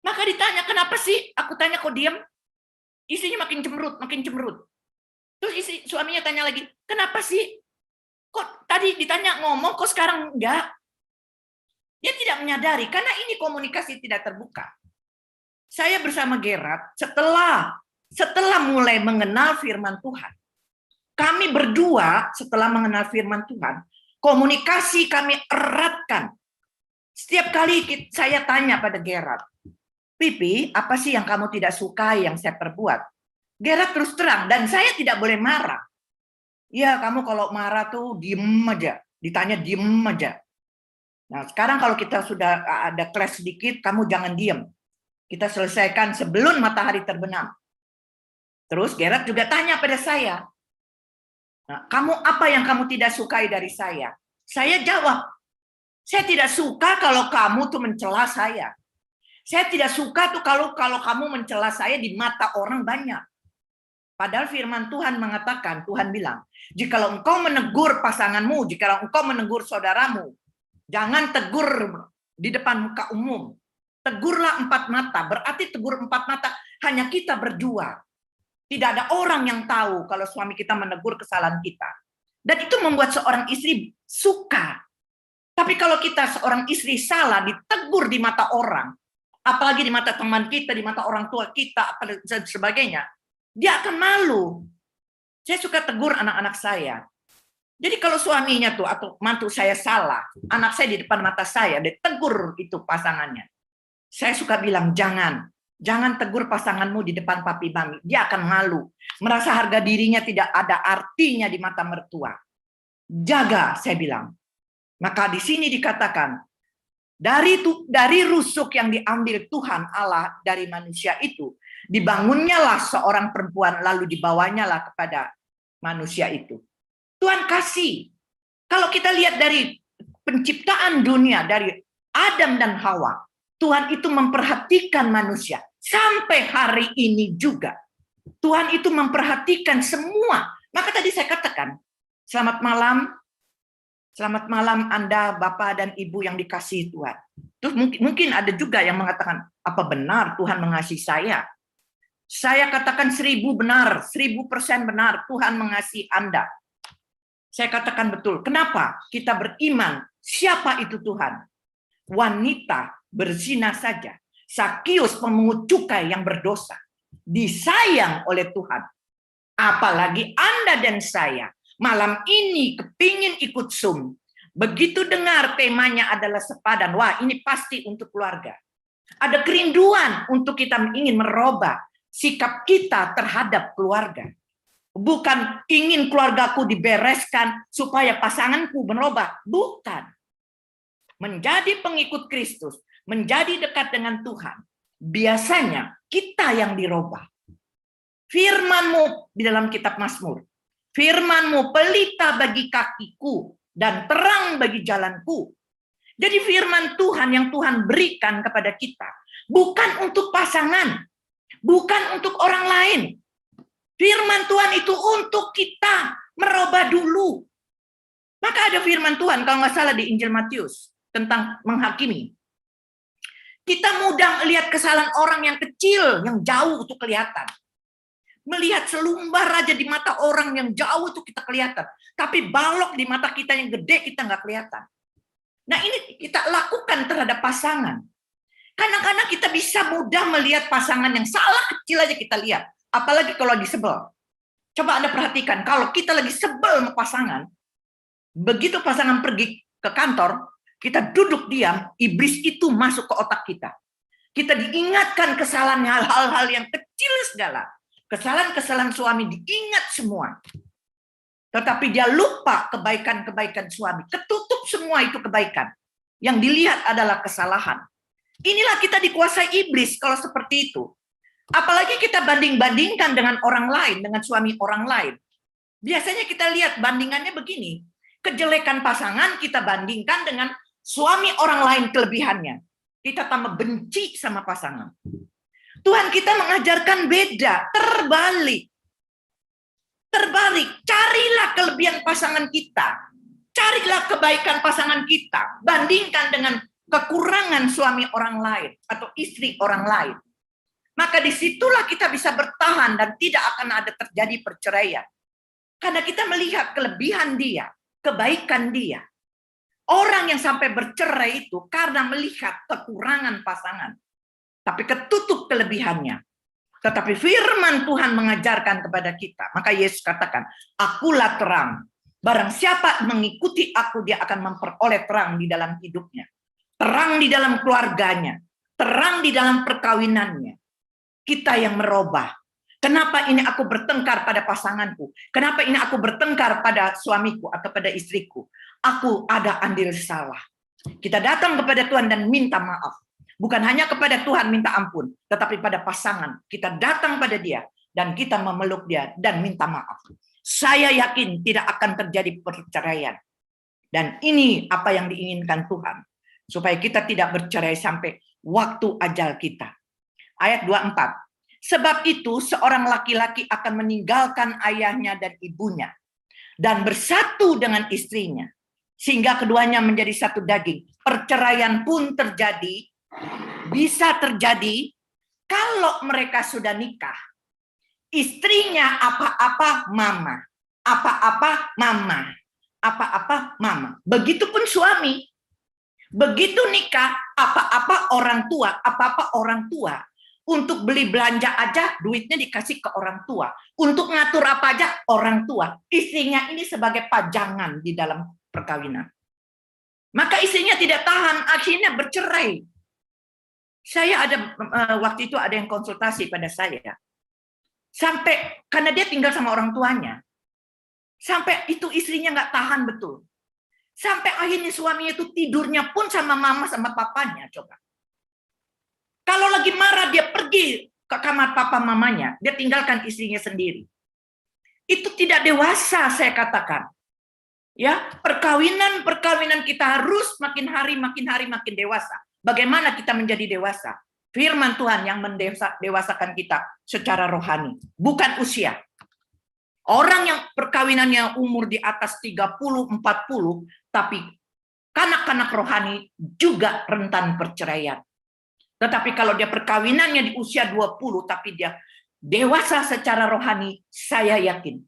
Maka ditanya, kenapa sih? Aku tanya kok diam? Istrinya makin cemberut. Terus suaminya tanya lagi, kenapa sih? Kok tadi ditanya ngomong, kok sekarang enggak? Dia tidak menyadari, karena ini komunikasi tidak terbuka. Saya bersama Gerard, setelah mulai mengenal firman Tuhan, kami berdua setelah mengenal firman Tuhan, komunikasi kami eratkan. Setiap kali saya tanya pada Gerard, Pipi, apa sih yang kamu tidak sukai yang saya perbuat? Gerard terus terang, dan saya tidak boleh marah. Ya, kamu kalau marah tuh diem aja. Ditanya diem aja. Nah, sekarang kalau kita sudah ada clash sedikit, kamu jangan diem. Kita selesaikan sebelum matahari terbenam. Terus Gerard juga tanya pada saya, nah, kamu apa yang kamu tidak sukai dari saya? Saya jawab, saya tidak suka kalau kamu tuh mencela saya. Saya tidak suka tuh kalau kamu mencela saya di mata orang banyak. Padahal firman Tuhan mengatakan, Tuhan bilang, jikalau engkau menegur pasanganmu, jikalau engkau menegur saudaramu, jangan tegur di depan muka umum. Tegurlah 4 mata, berarti tegur 4 mata, hanya kita berdua. Tidak ada orang yang tahu kalau suami kita menegur kesalahan kita. Dan itu membuat seorang istri suka. Tapi kalau kita seorang istri salah, ditegur di mata orang, apalagi di mata teman kita, di mata orang tua kita, dan sebagainya, dia akan malu. Saya suka tegur anak-anak saya. Jadi kalau suaminya tuh atau mantu saya salah, anak saya di depan mata saya, dia tegur itu pasangannya. Saya suka bilang, jangan tegur pasanganmu di depan papi mami. Dia akan malu. Merasa harga dirinya tidak ada artinya di mata mertua. Jaga, saya bilang. Maka di sini dikatakan, dari rusuk yang diambil Tuhan Allah dari manusia itu, dibangunnyalah seorang perempuan, lalu dibawanyalah kepada manusia itu. Tuhan kasih. Kalau kita lihat dari penciptaan dunia, dari Adam dan Hawa, Tuhan itu memperhatikan manusia. Sampai hari ini juga. Tuhan itu memperhatikan semua. Maka tadi saya katakan, selamat malam Anda Bapak dan Ibu yang dikasihi Tuhan. Terus mungkin ada juga yang mengatakan, apa benar Tuhan mengasihi saya? Saya katakan 1000 benar, 1000% benar Tuhan mengasihi Anda. Saya katakan betul. Kenapa? Kita beriman. Siapa itu Tuhan? Wanita berzina saja. Sakius pemungut cukai yang berdosa. Disayang oleh Tuhan. Apalagi Anda dan saya. Malam ini kepingin ikut Zoom. Begitu dengar temanya adalah sepadan. Wah, ini pasti untuk keluarga. Ada kerinduan untuk kita ingin merubah sikap kita terhadap keluarga. Bukan ingin keluargaku dibereskan supaya pasanganku berubah. Bukan. Menjadi pengikut Kristus, menjadi dekat dengan Tuhan. Biasanya kita yang dirubah. Firman-Mu di dalam kitab Mazmur. Firman-Mu pelita bagi kakiku dan terang bagi jalanku. Jadi firman Tuhan yang Tuhan berikan kepada kita bukan untuk pasangan, bukan untuk orang lain. Firman Tuhan itu untuk kita merubah dulu. Maka ada firman Tuhan, kalau nggak salah di Injil Matius, tentang menghakimi. Kita mudah melihat kesalahan orang yang kecil, yang jauh itu kelihatan. Melihat selumbar aja di mata orang yang jauh itu kita kelihatan. Tapi balok di mata kita yang gede kita nggak kelihatan. Nah ini kita lakukan terhadap pasangan. Kadang-kadang kita bisa mudah melihat pasangan yang salah kecil aja kita lihat. Apalagi kalau lagi sebel. Coba Anda perhatikan, kalau kita lagi sebel sama pasangan, begitu pasangan pergi ke kantor, kita duduk diam, iblis itu masuk ke otak kita. Kita diingatkan kesalahan hal-hal yang kecil segala. Kesalahan-kesalahan suami diingat semua. Tetapi dia lupa kebaikan-kebaikan suami. Ketutup semua itu kebaikan. Yang dilihat adalah kesalahan. Inilah kita dikuasai iblis kalau seperti itu. Apalagi kita banding-bandingkan dengan orang lain, dengan suami orang lain. Biasanya kita lihat bandingannya begini. Kejelekan pasangan kita bandingkan dengan suami orang lain kelebihannya. Kita tambah benci sama pasangan. Tuhan kita mengajarkan beda, terbalik. Terbalik, carilah kelebihan pasangan kita. Carilah kebaikan pasangan kita. Bandingkan dengan kekurangan suami orang lain atau istri orang lain. Maka disitulah kita bisa bertahan dan tidak akan ada terjadi perceraian. Karena kita melihat kelebihan dia, kebaikan dia. Orang yang sampai bercerai itu karena melihat kekurangan pasangan. Tapi ketutup kelebihannya. Tetapi firman Tuhan mengajarkan kepada kita. Maka Yesus katakan, akulah terang. Barang siapa mengikuti aku, dia akan memperoleh terang di dalam hidupnya. Terang di dalam keluarganya. Terang di dalam perkawinannya. Kita yang merubah. Kenapa ini aku bertengkar pada pasanganku? Kenapa ini aku bertengkar pada suamiku atau pada istriku? Aku ada andil salah. Kita datang kepada Tuhan dan minta maaf. Bukan hanya kepada Tuhan minta ampun, tetapi pada pasangan. Kita datang pada dia dan kita memeluk dia dan minta maaf. Saya yakin tidak akan terjadi perceraian. Dan ini apa yang diinginkan Tuhan. Supaya kita tidak bercerai sampai waktu ajal kita. Ayat 24. Sebab itu seorang laki-laki akan meninggalkan ayahnya dan ibunya. Dan bersatu dengan istrinya. Sehingga keduanya menjadi satu daging. Perceraian pun terjadi. Bisa terjadi kalau mereka sudah nikah. Istrinya apa-apa mama. Apa-apa mama. Apa-apa mama. Begitupun suami. Begitu nikah, apa-apa orang tua. Apa-apa orang tua. Untuk beli belanja aja, duitnya dikasih ke orang tua. Untuk ngatur apa aja, orang tua. Istrinya ini sebagai pajangan di dalam perkawinan. Maka istrinya tidak tahan, akhirnya bercerai. Saya ada waktu itu ada yang konsultasi pada saya. Sampai, karena dia tinggal sama orang tuanya. Sampai itu istrinya nggak tahan betul. Sampai akhirnya suaminya itu tidurnya pun sama mama sama papanya, coba. Kalau lagi marah dia pergi ke kamar papa mamanya, dia tinggalkan istrinya sendiri. Itu tidak dewasa saya katakan. Ya, perkawinan kita harus makin hari makin dewasa. Bagaimana kita menjadi dewasa? Firman Tuhan yang mendewasakan kita secara rohani, bukan usia. Orang yang perkawinannya umur di atas 30, 40, tapi kanak-kanak rohani juga rentan perceraian. Tetapi kalau dia perkawinannya di usia 20, tapi dia dewasa secara rohani, saya yakin.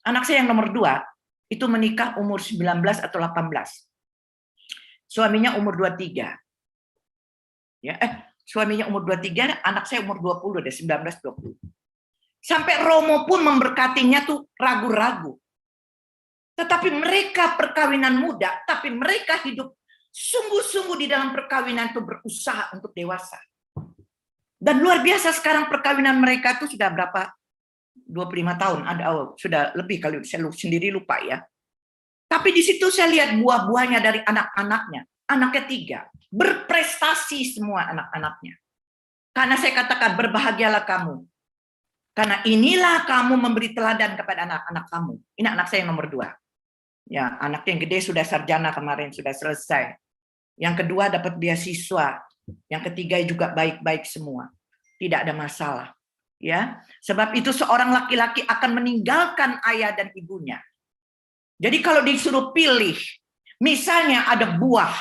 Anak saya yang nomor 2, itu menikah umur 19 atau 18. Suaminya umur 23. Ya, suaminya umur 23, anak saya umur 20, deh, 19-20. Sampai Romo pun memberkatinya tuh ragu-ragu. Tetapi mereka perkawinan muda, tapi mereka hidup sungguh-sungguh di dalam perkawinan itu berusaha untuk dewasa. Dan luar biasa sekarang perkawinan mereka itu sudah berapa? 25 tahun, sudah lebih kali, saya sendiri lupa ya. Tapi di situ saya lihat buah-buahnya dari anak-anaknya. Anaknya 3, berprestasi semua anak-anaknya. Karena saya katakan berbahagialah kamu. Karena inilah kamu memberi teladan kepada anak-anak kamu. Ini anak saya yang nomor 2. Ya, anak yang gede sudah sarjana kemarin, sudah selesai. Yang kedua dapat beasiswa. Yang ketiga juga baik-baik semua. Tidak ada masalah. Ya, sebab itu seorang laki-laki akan meninggalkan ayah dan ibunya. Jadi kalau disuruh pilih, misalnya ada buah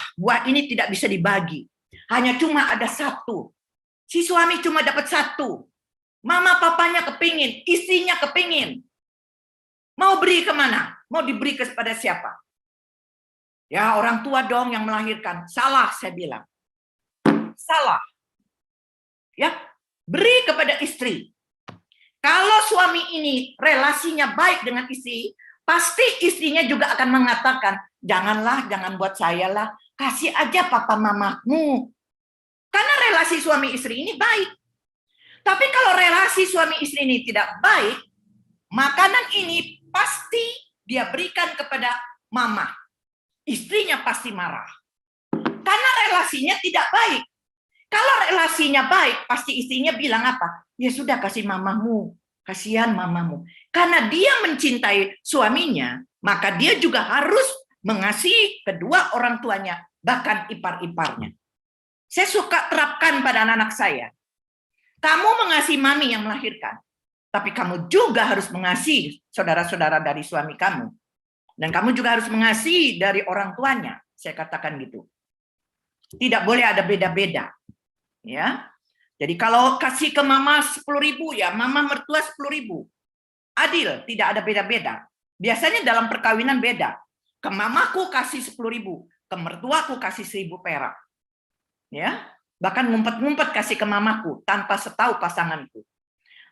ini tidak bisa dibagi. Hanya cuma ada satu. Si suami cuma dapat satu. Mama papanya kepingin, istrinya kepingin. Mau beri kemana? Mau diberi kepada siapa? Ya orang tua dong yang melahirkan. Salah saya bilang. Salah. Ya, beri kepada istri. Kalau suami ini relasinya baik dengan istri, pasti istrinya juga akan mengatakan, jangan buat saya lah, kasih aja papa mamamu. Karena relasi suami istri ini baik. Tapi kalau relasi suami istri ini tidak baik, makanan ini pasti dia berikan kepada mama. Istrinya pasti marah. Karena relasinya tidak baik. Kalau relasinya baik, pasti istrinya bilang apa? Ya sudah kasih mamamu. Kasihan mamamu. Karena dia mencintai suaminya, maka dia juga harus mengasihi kedua orang tuanya, bahkan ipar-iparnya. Saya suka terapkan pada anak-anak saya. Kamu mengasihi mami yang melahirkan, tapi kamu juga harus mengasihi saudara-saudara dari suami kamu. Dan kamu juga harus mengasihi dari orang tuanya. Saya katakan gitu. Tidak boleh ada beda-beda. Ya. Jadi kalau kasih ke mama 10.000 ya, mama mertua 10.000. Adil, tidak ada beda-beda. Biasanya dalam perkawinan beda. Ke mamaku kasih 10.000, ke mertuaku kasih 1.000 perak. Ya, bahkan ngumpet-ngumpet kasih ke mamaku tanpa setahu pasanganku.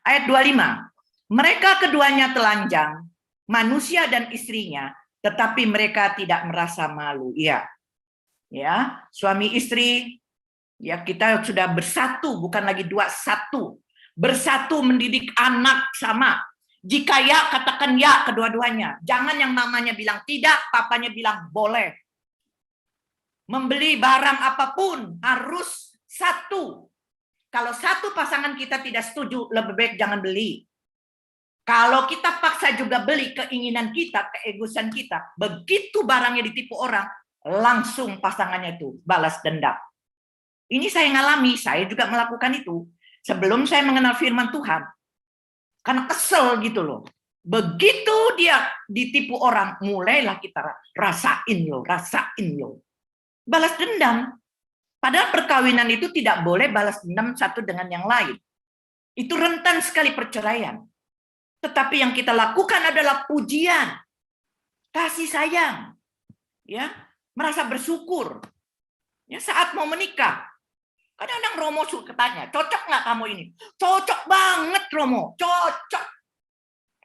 Ayat 25. Mereka keduanya telanjang, manusia dan istrinya, tetapi mereka tidak merasa malu. Iya. Ya, suami istri. Ya, kita sudah bersatu, bukan lagi dua, satu. Bersatu mendidik anak sama. Jika ya, katakan ya kedua-duanya. Jangan yang mamanya bilang tidak, papanya bilang boleh. Membeli barang apapun harus satu. Kalau satu pasangan kita tidak setuju, lebih baik jangan beli. Kalau kita paksa juga beli keinginan kita, keegoisan kita, begitu barangnya ditipu orang, langsung pasangannya itu balas dendam. Ini saya ngalami, saya juga melakukan itu. Sebelum saya mengenal firman Tuhan. Karena kesel gitu loh. Begitu dia ditipu orang, mulailah kita rasain loh. Balas dendam. Padahal perkawinan itu tidak boleh balas dendam satu dengan yang lain. Itu rentan sekali perceraian. Tetapi yang kita lakukan adalah pujian. Kasih sayang. Ya, merasa bersyukur. Ya, saat mau menikah. Kadang-kadang Romo suka tanya, cocok nggak kamu ini? Cocok banget Romo, cocok.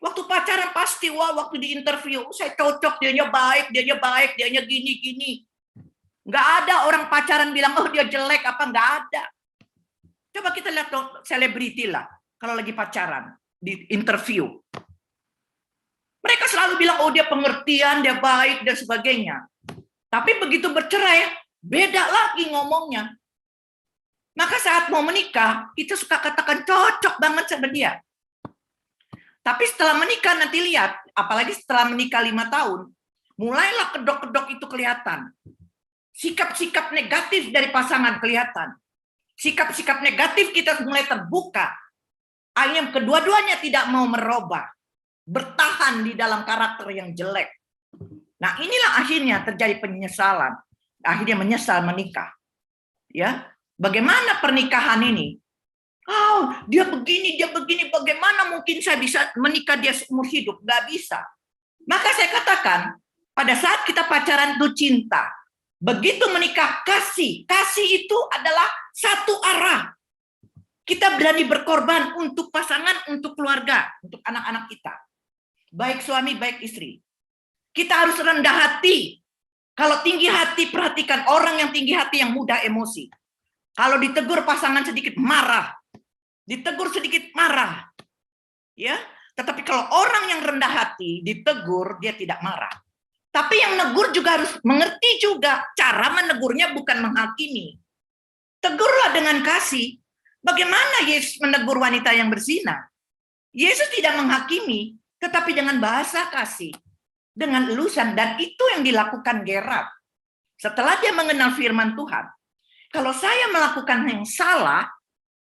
Waktu pacaran pasti, wah waktu di interview, saya cocok, dianya baik, dianya gini-gini. Nggak ada orang pacaran bilang, oh dia jelek apa, nggak ada. Coba kita lihat selebriti lah, kalau lagi pacaran, di interview. Mereka selalu bilang, oh dia pengertian, dia baik, dan sebagainya. Tapi begitu bercerai, beda lagi ngomongnya. Maka saat mau menikah, kita suka katakan cocok banget sama dia. Tapi setelah menikah nanti lihat, apalagi setelah menikah 5 tahun, mulailah kedok-kedok itu kelihatan. Sikap-sikap negatif dari pasangan kelihatan. Sikap-sikap negatif kita mulai terbuka. Akhirnya kedua-duanya tidak mau merubah. Bertahan di dalam karakter yang jelek. Nah inilah akhirnya terjadi penyesalan. Akhirnya menyesal menikah. Ya. Bagaimana pernikahan ini? Oh, dia begini, bagaimana mungkin saya bisa menikah dia seumur hidup? Nggak bisa. Maka saya katakan, pada saat kita pacaran itu cinta. Begitu menikah, kasih. Kasih itu adalah satu arah. Kita berani berkorban untuk pasangan, untuk keluarga, untuk anak-anak kita. Baik suami, baik istri. Kita harus rendah hati. Kalau tinggi hati, perhatikan orang yang tinggi hati yang mudah emosi. Kalau ditegur pasangan sedikit marah, ditegur sedikit marah, ya. Tetapi kalau orang yang rendah hati ditegur, dia tidak marah. Tapi yang negur juga harus mengerti juga cara menegurnya bukan menghakimi. Tegurlah dengan kasih. Bagaimana Yesus menegur wanita yang berzina? Yesus tidak menghakimi, tetapi dengan bahasa kasih, dengan elusan, dan itu yang dilakukan Gerard. Setelah dia mengenal firman Tuhan. Kalau saya melakukan yang salah,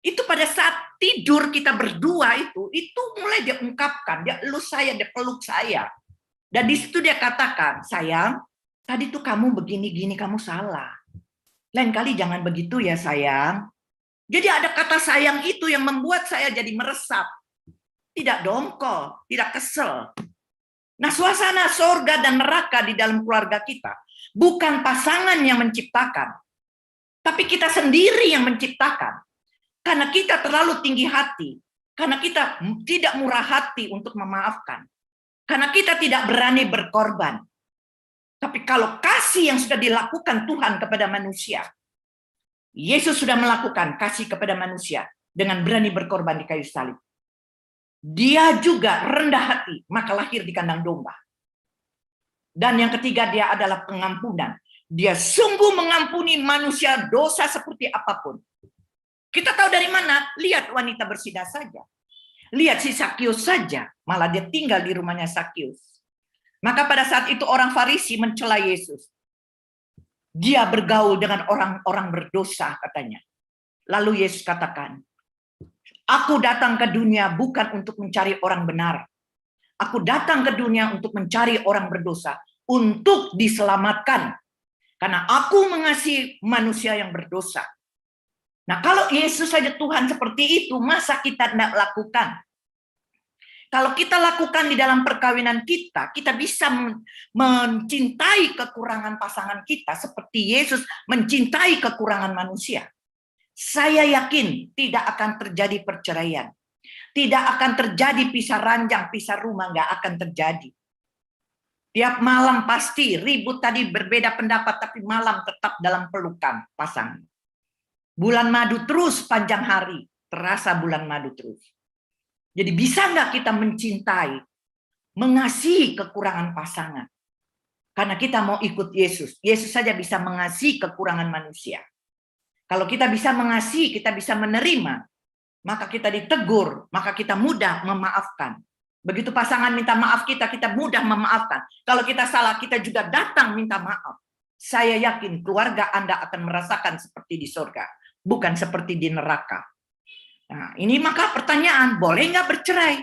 itu pada saat tidur kita berdua itu mulai dia ungkapkan, dia elus saya, dia peluk saya. Dan di situ dia katakan, sayang, tadi tuh kamu begini-gini, kamu salah. Lain kali jangan begitu ya sayang. Jadi ada kata sayang itu yang membuat saya jadi meresap. Tidak dongkol, tidak kesel. Nah, suasana sorga dan neraka di dalam keluarga kita bukan pasangan yang menciptakan, tapi kita sendiri yang menciptakan. Karena kita terlalu tinggi hati, karena kita tidak murah hati untuk memaafkan, karena kita tidak berani berkorban. Tapi kalau kasih yang sudah dilakukan Tuhan kepada manusia, Yesus sudah melakukan kasih kepada manusia dengan berani berkorban di kayu salib. Dia juga rendah hati, maka lahir di kandang domba. Dan yang ketiga, dia adalah pengampunan. Dia sungguh mengampuni manusia dosa seperti apapun. Kita tahu dari mana? Lihat wanita bersinah saja. Lihat si Sakius saja, malah dia tinggal di rumahnya Sakius. Maka pada saat itu orang Farisi mencela Yesus. Dia bergaul dengan orang-orang berdosa, katanya. Lalu Yesus katakan, aku datang ke dunia bukan untuk mencari orang benar. Aku datang ke dunia untuk mencari orang berdosa, untuk diselamatkan. Karena aku mengasihi manusia yang berdosa. Nah, kalau Yesus saja Tuhan seperti itu, masa kita tidak lakukan? Kalau kita lakukan di dalam perkawinan kita, kita bisa mencintai kekurangan pasangan kita seperti Yesus mencintai kekurangan manusia. Saya yakin tidak akan terjadi perceraian. Tidak akan terjadi pisah ranjang, pisah rumah, nggak akan terjadi. Tiap malam pasti ribut tadi berbeda pendapat, tapi malam tetap dalam pelukan pasangan. Bulan madu terus panjang hari, terasa bulan madu terus. Jadi bisa nggak kita mencintai, mengasihi kekurangan pasangan? Karena kita mau ikut Yesus. Yesus saja bisa mengasihi kekurangan manusia. Kalau kita bisa mengasihi, kita bisa menerima, maka kita ditegur, maka kita mudah memaafkan. Begitu pasangan minta maaf kita mudah memaafkan. Kalau kita salah, kita juga datang minta maaf. Saya yakin keluarga Anda akan merasakan seperti di surga, bukan seperti di neraka. Nah, ini maka pertanyaan, boleh nggak bercerai?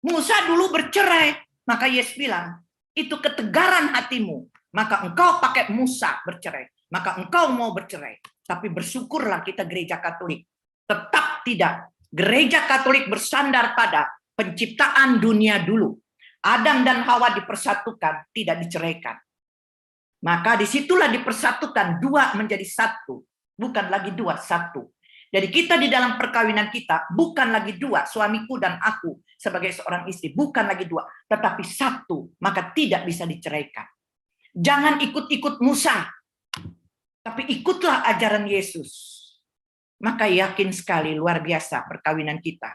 Musa dulu bercerai, maka Yesus bilang, itu ketegaran hatimu, maka engkau pakai Musa bercerai, maka engkau mau bercerai. Tapi bersyukurlah kita gereja Katolik. Tetap tidak. Gereja Katolik bersandar pada penciptaan dunia dulu. Adam dan Hawa dipersatukan, tidak diceraikan. Maka disitulah dipersatukan, dua menjadi satu. Bukan lagi dua, satu. Jadi kita di dalam perkawinan kita bukan lagi dua, suamiku dan aku sebagai seorang istri, bukan lagi dua, tetapi satu, maka tidak bisa diceraikan. Jangan ikut-ikut Musa, tapi ikutlah ajaran Yesus. Maka yakin sekali luar biasa perkawinan kita.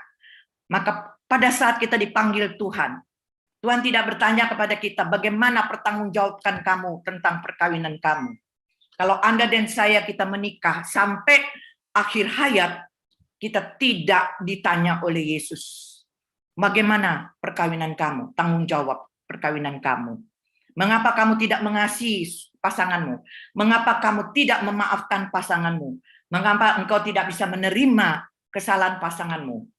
Maka pada saat kita dipanggil Tuhan, Tuhan tidak bertanya kepada kita bagaimana pertanggungjawaban kamu tentang perkawinan kamu. Kalau Anda dan saya kita menikah sampai akhir hayat, kita tidak ditanya oleh Yesus. Bagaimana perkawinan kamu? Tanggung jawab perkawinan kamu. Mengapa kamu tidak mengasihi pasanganmu? Mengapa kamu tidak memaafkan pasanganmu? Mengapa engkau tidak bisa menerima kesalahan pasanganmu?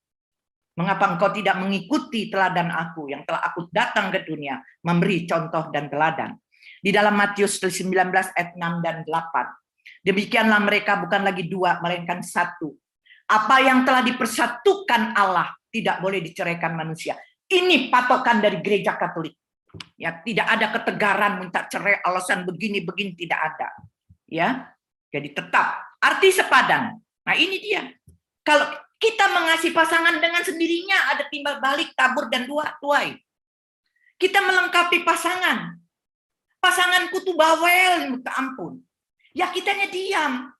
Mengapa engkau tidak mengikuti teladan aku yang telah aku datang ke dunia, memberi contoh dan teladan? Di dalam Matius 19 ayat 6 dan 8. Demikianlah mereka bukan lagi dua, melainkan satu. Apa yang telah dipersatukan Allah tidak boleh diceraikan manusia. Ini patokan dari gereja Katolik. Ya, tidak ada ketegaran minta cerai alasan begini-begini, tidak ada. Ya, jadi tetap arti sepadan. Nah ini dia. Kalau kita mengasihi pasangan dengan sendirinya ada timbal balik, tabur dan tuai. Kita melengkapi pasangan. Pasanganku tuh bawel, minta ampun. Ya kitanya diam.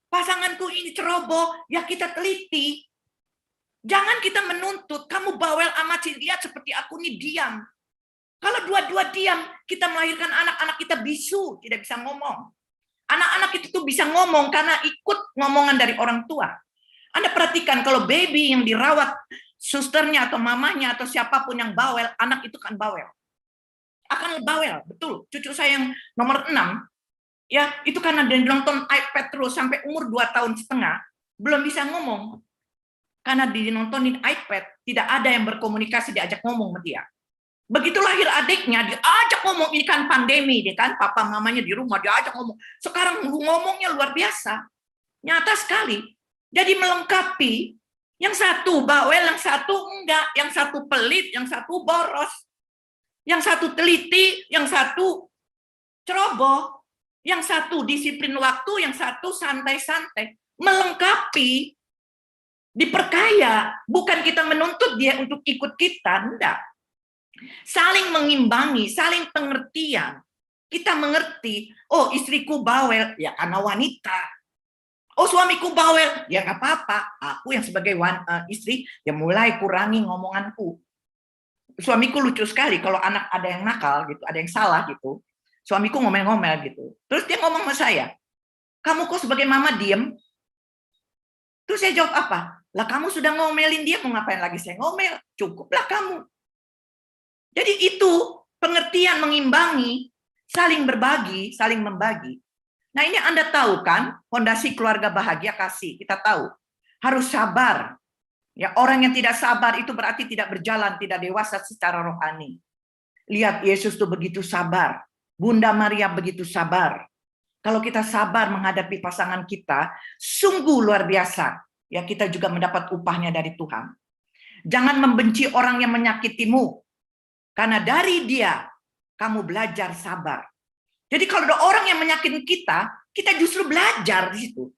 Pasanganku ini ceroboh, ya kita teliti. Jangan kita menuntut, kamu bawel amat sih, lihat seperti aku nih diam. Kalau dua-dua diam, kita melahirkan anak-anak kita bisu, tidak bisa ngomong. Anak-anak itu tuh bisa ngomong karena ikut ngomongan dari orang tua. Anda perhatikan kalau baby yang dirawat susternya atau mamanya atau siapapun yang bawel, anak itu kan bawel. Akan bawel, betul. Cucu saya yang nomor 6, ya itu karena dia nonton iPad terus sampai umur 2,5 tahun, belum bisa ngomong. Karena dia nontonin iPad, tidak ada yang berkomunikasi diajak ngomong sama dia. Begitu lahir adiknya, diajak ngomong, ini kan pandemi, dia kan papa mamanya di rumah, diajak ngomong. Sekarang ngomongnya luar biasa, nyata sekali. Jadi melengkapi, yang satu bawel, yang satu enggak, yang satu pelit, yang satu boros, yang satu teliti, yang satu ceroboh, yang satu disiplin waktu, yang satu santai-santai. Melengkapi, diperkaya, bukan kita menuntut dia untuk ikut kita, enggak. Saling mengimbangi, saling pengertian. Kita mengerti, oh istriku bawel, ya karena wanita. Oh suamiku bawel, ya nggak apa-apa. Aku yang sebagai istri, ya mulai kurangi ngomonganku. Suamiku lucu sekali, kalau anak ada yang nakal, gitu, ada yang salah gitu. Suamiku ngomel-ngomel gitu. Terus dia ngomong sama saya, kamu kok sebagai mama diem? Terus saya jawab apa? Lah kamu sudah ngomelin dia, mau ngapain lagi saya ngomel? Cukuplah kamu. Jadi itu pengertian mengimbangi, saling berbagi, saling membagi. Nah ini Anda tahu kan, fondasi keluarga bahagia kasih, kita tahu. Harus sabar. Ya, orang yang tidak sabar itu berarti tidak berjalan, tidak dewasa secara rohani. Lihat Yesus tuh begitu sabar. Bunda Maria begitu sabar. Kalau kita sabar menghadapi pasangan kita, sungguh luar biasa. Ya kita juga mendapat upahnya dari Tuhan. Jangan membenci orang yang menyakitimu. Karena dari dia, kamu belajar sabar. Jadi kalau ada orang yang menyakitin kita, kita justru belajar di situ.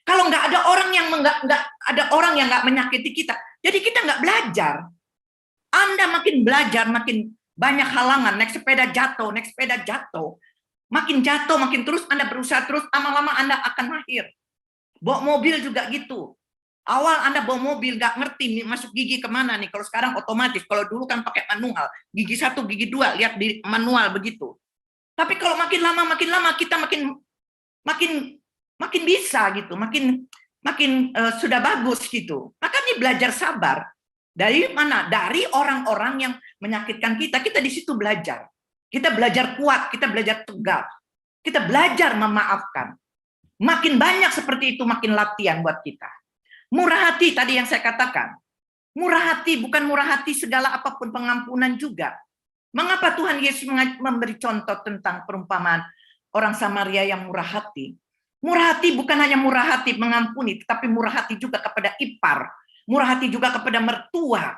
Kalau nggak ada orang yang nggak menyakiti kita, jadi kita nggak belajar. Anda makin belajar, makin banyak halangan. Naik sepeda jatuh, makin jatuh, makin terus Anda berusaha terus, lama-lama Anda akan mahir. Bawa mobil juga gitu. Awal Anda bawa mobil nggak ngerti masuk gigi kemana nih. Kalau sekarang otomatis. Kalau dulu kan pakai manual. Gigi 1, gigi 2 lihat di manual begitu. Tapi kalau makin lama kita makin bisa gitu, makin sudah bagus gitu. Maka ini belajar sabar. Dari mana? Dari orang-orang yang menyakitkan kita. Kita di situ belajar. Kita belajar kuat. Kita belajar tegar. Kita belajar memaafkan. Makin banyak seperti itu, makin latihan buat kita. Murah hati tadi yang saya katakan. Murah hati bukan murah hati segala apapun, pengampunan juga. Mengapa Tuhan Yesus memberi contoh tentang perumpamaan orang Samaria yang murah hati? Murah hati bukan hanya murah hati mengampuni, tetapi murah hati juga kepada ipar, murah hati juga kepada mertua.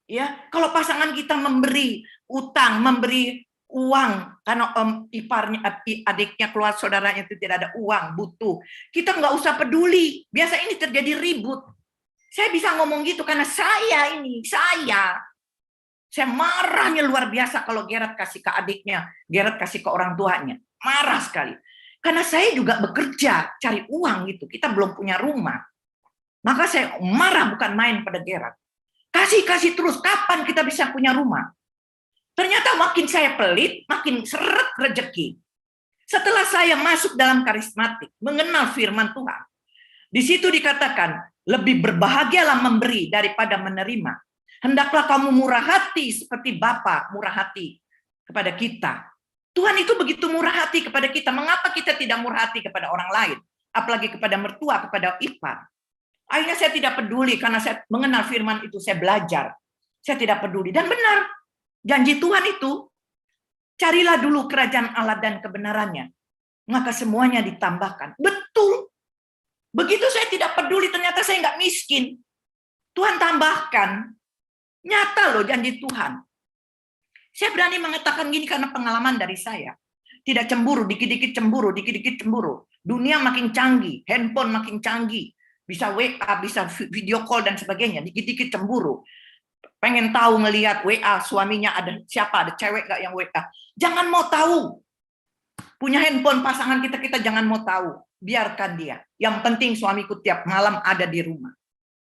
Ya, kalau pasangan kita memberi utang, memberi uang karena iparnya, adiknya, keluar saudaranya itu tidak ada uang, butuh, kita nggak usah peduli. Biasa ini terjadi ribut. Saya bisa ngomong gitu karena saya marahnya luar biasa kalau Gerard kasih ke adiknya, Gerard kasih ke orang tuanya, marah sekali. Karena saya juga bekerja cari uang gitu, kita belum punya rumah, maka saya marah bukan main pada Gerard. Kasih terus, kapan kita bisa punya rumah? Ternyata makin saya pelit, makin seret rezeki. Setelah saya masuk dalam karismatik, mengenal firman Tuhan, di situ dikatakan, lebih berbahagialah memberi daripada menerima. Hendaklah kamu murah hati seperti Bapa murah hati kepada kita. Tuhan itu begitu murah hati kepada kita. Mengapa kita tidak murah hati kepada orang lain? Apalagi kepada mertua, kepada ipar. Akhirnya saya tidak peduli karena saya mengenal firman itu, saya belajar. Saya tidak peduli. Dan benar, janji Tuhan itu, carilah dulu kerajaan Allah dan kebenarannya. Maka semuanya ditambahkan. Betul. Begitu saya tidak peduli, ternyata saya nggak miskin. Tuhan tambahkan. Nyata loh janji Tuhan. Saya berani mengatakan gini karena pengalaman dari saya. Tidak cemburu, dikit-dikit cemburu, dikit-dikit cemburu. Dunia makin canggih, handphone makin canggih. Bisa WA, bisa video call dan sebagainya. Dikit-dikit cemburu. Pengen tahu ngelihat WA suaminya ada siapa, ada cewek nggak yang WA. Jangan mau tahu. Punya handphone pasangan kita jangan mau tahu. Biarkan dia. Yang penting suamiku tiap malam ada di rumah.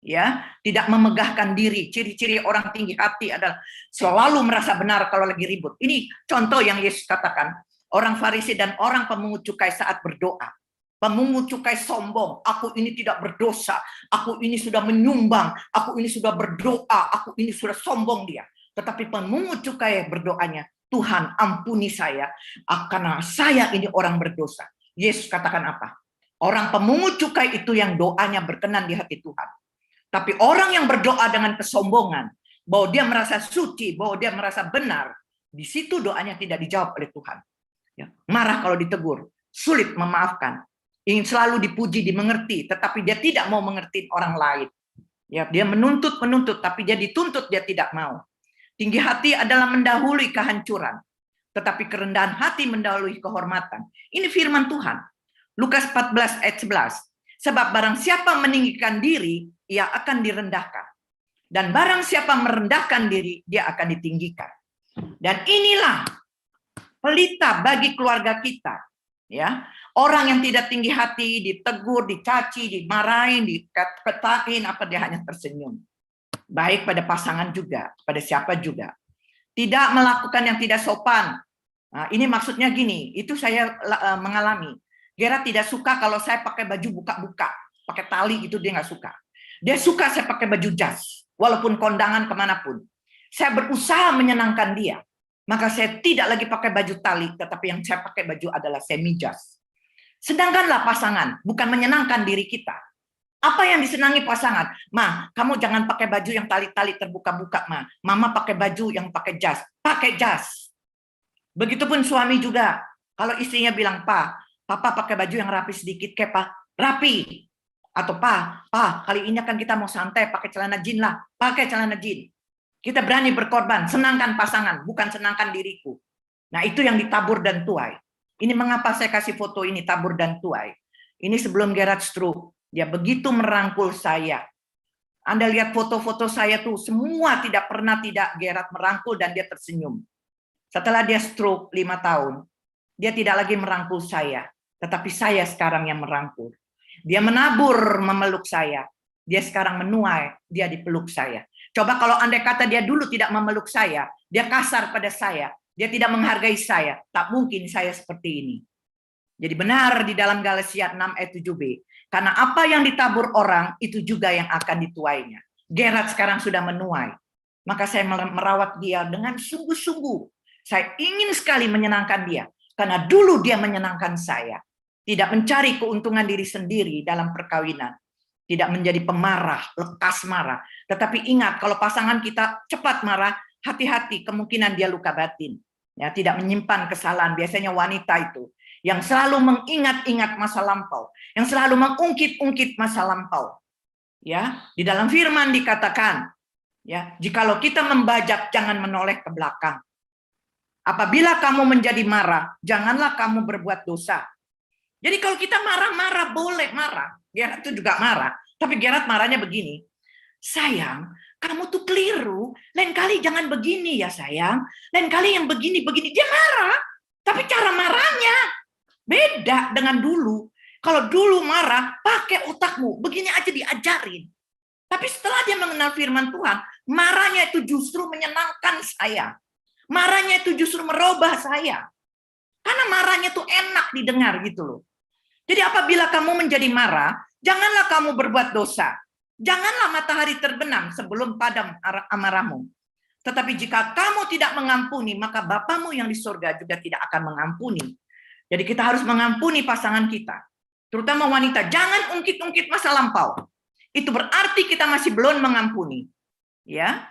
Ya, tidak memegahkan diri. Ciri-ciri orang tinggi hati adalah selalu merasa benar kalau lagi ribut. Ini contoh yang Yesus katakan. Orang Farisi dan orang pemungut cukai saat berdoa. Pemungut cukai sombong, aku ini tidak berdosa, aku ini sudah menyumbang, aku ini sudah berdoa, aku ini sudah sombong dia. Tetapi pemungut cukai berdoanya, Tuhan ampuni saya, karena saya ini orang berdosa. Yesus katakan apa? Orang pemungut cukai itu yang doanya berkenan di hati Tuhan. Tapi orang yang berdoa dengan kesombongan, bahwa dia merasa suci, bahwa dia merasa benar, di situ doanya tidak dijawab oleh Tuhan. Ya, marah kalau ditegur, sulit memaafkan, ingin selalu dipuji, dimengerti, tetapi dia tidak mau mengerti orang lain. Ya, dia menuntut, tapi dia dituntut, dia tidak mau. Tinggi hati adalah mendahului kehancuran, tetapi kerendahan hati mendahului kehormatan. Ini firman Tuhan. Lukas 14 ayat 11. Sebab barang siapa meninggikan diri, ia akan direndahkan. Dan barang siapa merendahkan diri, dia akan ditinggikan. Dan inilah pelita bagi keluarga kita. Ya, orang yang tidak tinggi hati, ditegur, dicaci, dimarahin, dikatain, apa dia hanya tersenyum. Baik pada pasangan juga, pada siapa juga. Tidak melakukan yang tidak sopan. Nah, ini maksudnya gini, itu saya mengalami. Gerard tidak suka kalau saya pakai baju buka-buka, pakai tali itu dia nggak suka. Dia suka saya pakai baju jas, walaupun kondangan kemanapun. Saya berusaha menyenangkan dia. Maka saya tidak lagi pakai baju tali, tetapi yang saya pakai baju adalah semi jas. Sedangkanlah pasangan, bukan menyenangkan diri kita. Apa yang disenangi pasangan? Ma, kamu jangan pakai baju yang tali-tali terbuka-buka, Ma. Mama pakai baju yang pakai jas. Pakai jas. Begitupun suami juga. Kalau istrinya bilang, Papa pakai baju yang rapi sedikit, ke Pak? Rapi. Atau Pa, kali ini kan kita mau santai, pakai celana jin lah. Pakai celana jin. Kita berani berkorban, senangkan pasangan, bukan senangkan diriku. Nah, itu yang ditabur dan tuai. Ini mengapa saya kasih foto ini, tabur dan tuai. Ini sebelum Gerard stroke. Dia begitu merangkul saya. Anda lihat foto-foto saya tuh, semua tidak pernah tidak Gerard merangkul dan dia tersenyum. Setelah dia stroke 5 tahun, dia tidak lagi merangkul saya. Tetapi saya sekarang yang merangkul. Dia menabur memeluk saya. Dia sekarang menuai, dia dipeluk saya. Coba kalau andai kata dia dulu tidak memeluk saya, dia kasar pada saya, dia tidak menghargai saya, tak mungkin saya seperti ini. Jadi benar di dalam Galatia 6 ayat 7b, karena apa yang ditabur orang, itu juga yang akan dituainya. Gerard sekarang sudah menuai, maka saya merawat dia dengan sungguh-sungguh. Saya ingin sekali menyenangkan dia, karena dulu dia menyenangkan saya. Tidak mencari keuntungan diri sendiri dalam perkawinan. Tidak menjadi pemarah, lekas marah. Tetapi ingat, kalau pasangan kita cepat marah, hati-hati, kemungkinan dia luka batin. Ya, tidak menyimpan kesalahan. Biasanya wanita itu yang selalu mengingat-ingat masa lampau, yang selalu mengungkit-ungkit masa lampau. Ya, di dalam firman dikatakan, ya, jikalau kita membajak, jangan menoleh ke belakang. Apabila kamu menjadi marah, janganlah kamu berbuat dosa. Jadi kalau kita marah-marah, boleh marah. Gerard itu juga marah. Tapi Gerard marahnya begini. Sayang, kamu tuh keliru. Lain kali jangan begini ya sayang. Lain kali yang begini-begini. Dia marah. Tapi cara marahnya beda dengan dulu. Kalau dulu marah, pakai otakmu. Begini aja diajarin. Tapi setelah dia mengenal firman Tuhan, marahnya itu justru menyenangkan saya. Marahnya itu justru merubah saya. Karena marahnya tuh enak didengar gitu loh. Jadi apabila kamu menjadi marah, janganlah kamu berbuat dosa. Janganlah matahari terbenam sebelum padam amarahmu. Tetapi jika kamu tidak mengampuni, maka Bapamu yang di surga juga tidak akan mengampuni. Jadi kita harus mengampuni pasangan kita. Terutama wanita, jangan ungkit-ungkit masa lampau. Itu berarti kita masih belum mengampuni. Ya.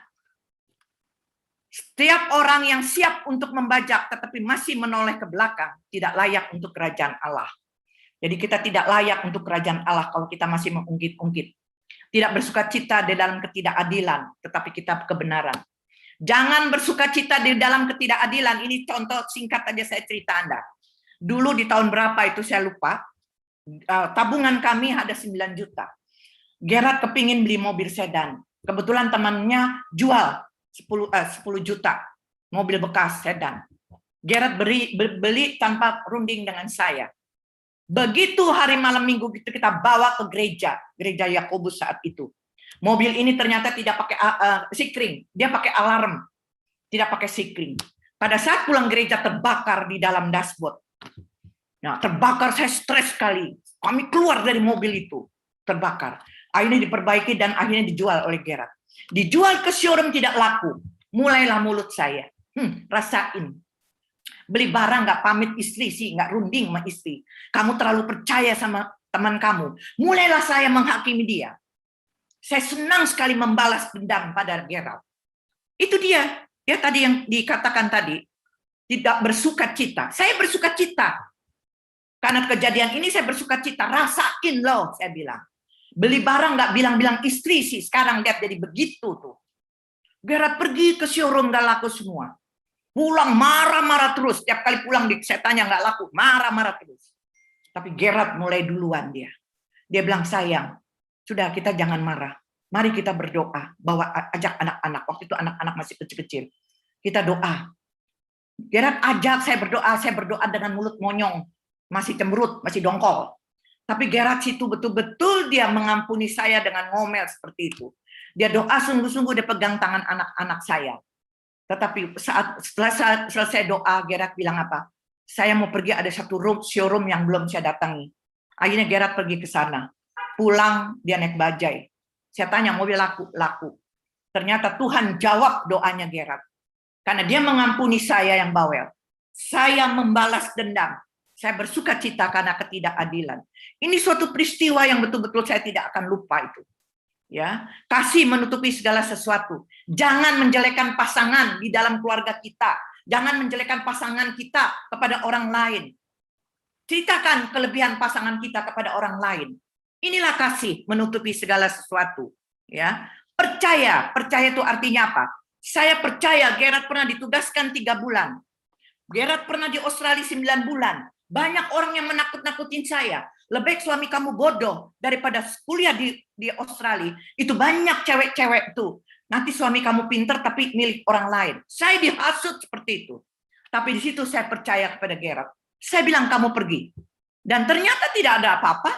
Setiap orang yang siap untuk membajak tetapi masih menoleh ke belakang, tidak layak untuk kerajaan Allah. Jadi kita tidak layak untuk kerajaan Allah kalau kita masih mengungkit-ungkit. Tidak bersukacita di dalam ketidakadilan, tetapi kita kebenaran. Jangan bersukacita di dalam ketidakadilan. Ini contoh singkat aja saya cerita Anda. Dulu di tahun berapa itu saya lupa, tabungan kami ada 9 juta. Gerard kepingin beli mobil sedan. Kebetulan temannya jual 10 juta mobil bekas sedan. Gerard beli tanpa runding dengan saya. Begitu hari malam minggu kita bawa ke gereja Yakobus saat itu. Mobil ini ternyata tidak pakai sikring, dia pakai alarm, tidak pakai sikring. Pada saat pulang gereja terbakar di dalam dashboard. Nah, terbakar saya stres sekali. Kami keluar dari mobil itu, terbakar. Akhirnya diperbaiki dan akhirnya dijual oleh Gerard. Dijual ke showroom tidak laku. Mulailah mulut saya. Rasain. Beli barang nggak pamit istri sih, nggak runding sama istri. Kamu terlalu percaya sama teman kamu. Mulailah saya menghakimi dia. Saya senang sekali membalas dendam pada Gerard. Itu dia. Ya tadi yang dikatakan tadi, tidak bersukacita. Saya bersukacita. Karena kejadian ini saya bersukacita. Rasain loh, saya bilang. Beli barang nggak bilang-bilang istri sih. Sekarang lihat jadi begitu tuh. Gerard pergi ke showroom nggak laku semua. Pulang marah-marah terus. Setiap kali pulang saya tanya nggak laku. Marah-marah terus. Tapi Gerard mulai duluan dia. Dia bilang, sayang, sudah kita jangan marah. Mari kita berdoa. Ajak anak-anak. Waktu itu anak-anak masih kecil-kecil. Kita doa. Gerard ajak saya berdoa dengan mulut monyong. Masih cemberut, masih dongkol. Tapi Gerard situ betul-betul dia mengampuni saya dengan ngomel seperti itu. Dia doa sungguh-sungguh, dia pegang tangan anak-anak saya. Tetapi setelah selesai doa, Gerard bilang apa? Saya mau pergi, ada satu showroom yang belum saya datangi. Akhirnya Gerard pergi ke sana. Pulang, dia naik bajai. Saya tanya, mobil laku. Ternyata Tuhan jawab doanya Gerard. Karena dia mengampuni saya yang bawel. Saya membalas dendam. Saya bersuka cita karena ketidakadilan. Ini suatu peristiwa yang betul-betul saya tidak akan lupa itu. Ya, kasih menutupi segala sesuatu. Jangan menjelekkan pasangan di dalam keluarga kita. Jangan menjelekkan pasangan kita kepada orang lain. Ceritakan kelebihan pasangan kita kepada orang lain. Inilah kasih menutupi segala sesuatu. Ya, percaya itu artinya apa? Saya percaya Gerard pernah ditugaskan 3 bulan. Gerard pernah di Australia 9 bulan. Banyak orang yang menakut-nakutin saya. Lebih suami kamu bodoh daripada kuliah di Australia. Itu banyak cewek-cewek tuh. Nanti suami kamu pinter tapi milik orang lain. Saya dihasut seperti itu. Tapi di situ saya percaya kepada Gerard. Saya bilang kamu pergi. Dan ternyata tidak ada apa-apa.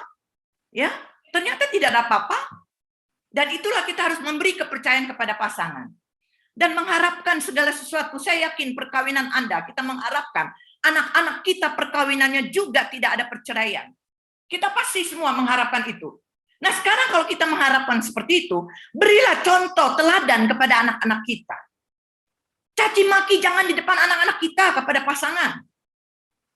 Ya, ternyata tidak ada apa-apa. Dan itulah kita harus memberi kepercayaan kepada pasangan. Dan mengharapkan segala sesuatu. Saya yakin perkawinan Anda, kita mengharapkan anak-anak kita perkawinannya juga tidak ada perceraian. Kita pasti semua mengharapkan itu. Nah sekarang kalau kita mengharapkan seperti itu, berilah contoh teladan kepada anak-anak kita. Caci maki jangan di depan anak-anak kita kepada pasangan.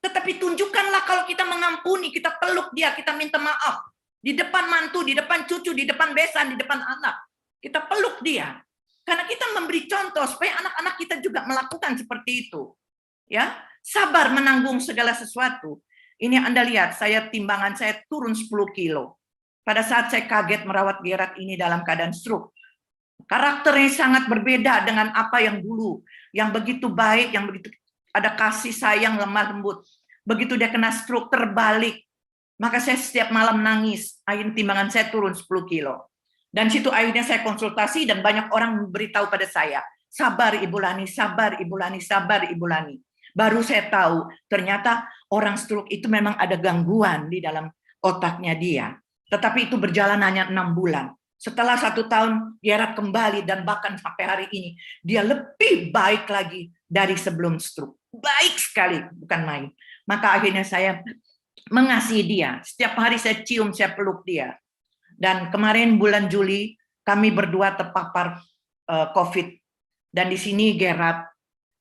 Tetapi tunjukkanlah kalau kita mengampuni, kita peluk dia, kita minta maaf. Di depan mantu, di depan cucu, di depan besan, di depan anak. Kita peluk dia. Karena kita memberi contoh supaya anak-anak kita juga melakukan seperti itu. Ya, sabar menanggung segala sesuatu. Ini Anda lihat, timbangan saya turun 10 kilo. Pada saat saya kaget merawat Gerard ini dalam keadaan stroke. Karakternya sangat berbeda dengan apa yang dulu. Yang begitu baik, yang begitu ada kasih sayang, lemah lembut. Begitu dia kena stroke, terbalik. Maka saya setiap malam nangis. Akhirnya timbangan saya turun 10 kilo. Dan situ akhirnya saya konsultasi dan banyak orang memberitahu pada saya. Sabar Ibu Lani, sabar Ibu Lani, sabar Ibu Lani. Baru saya tahu ternyata orang stroke itu memang ada gangguan di dalam otaknya dia. Tetapi itu berjalan hanya 6 bulan. Setelah 1 tahun, Gerard kembali dan bahkan sampai hari ini, dia lebih baik lagi dari sebelum stroke. Baik sekali, bukan main. Maka akhirnya saya mengasihi dia. Setiap hari saya cium, saya peluk dia. Dan kemarin bulan Juli, kami berdua terpapar COVID. Dan di sini Gerard,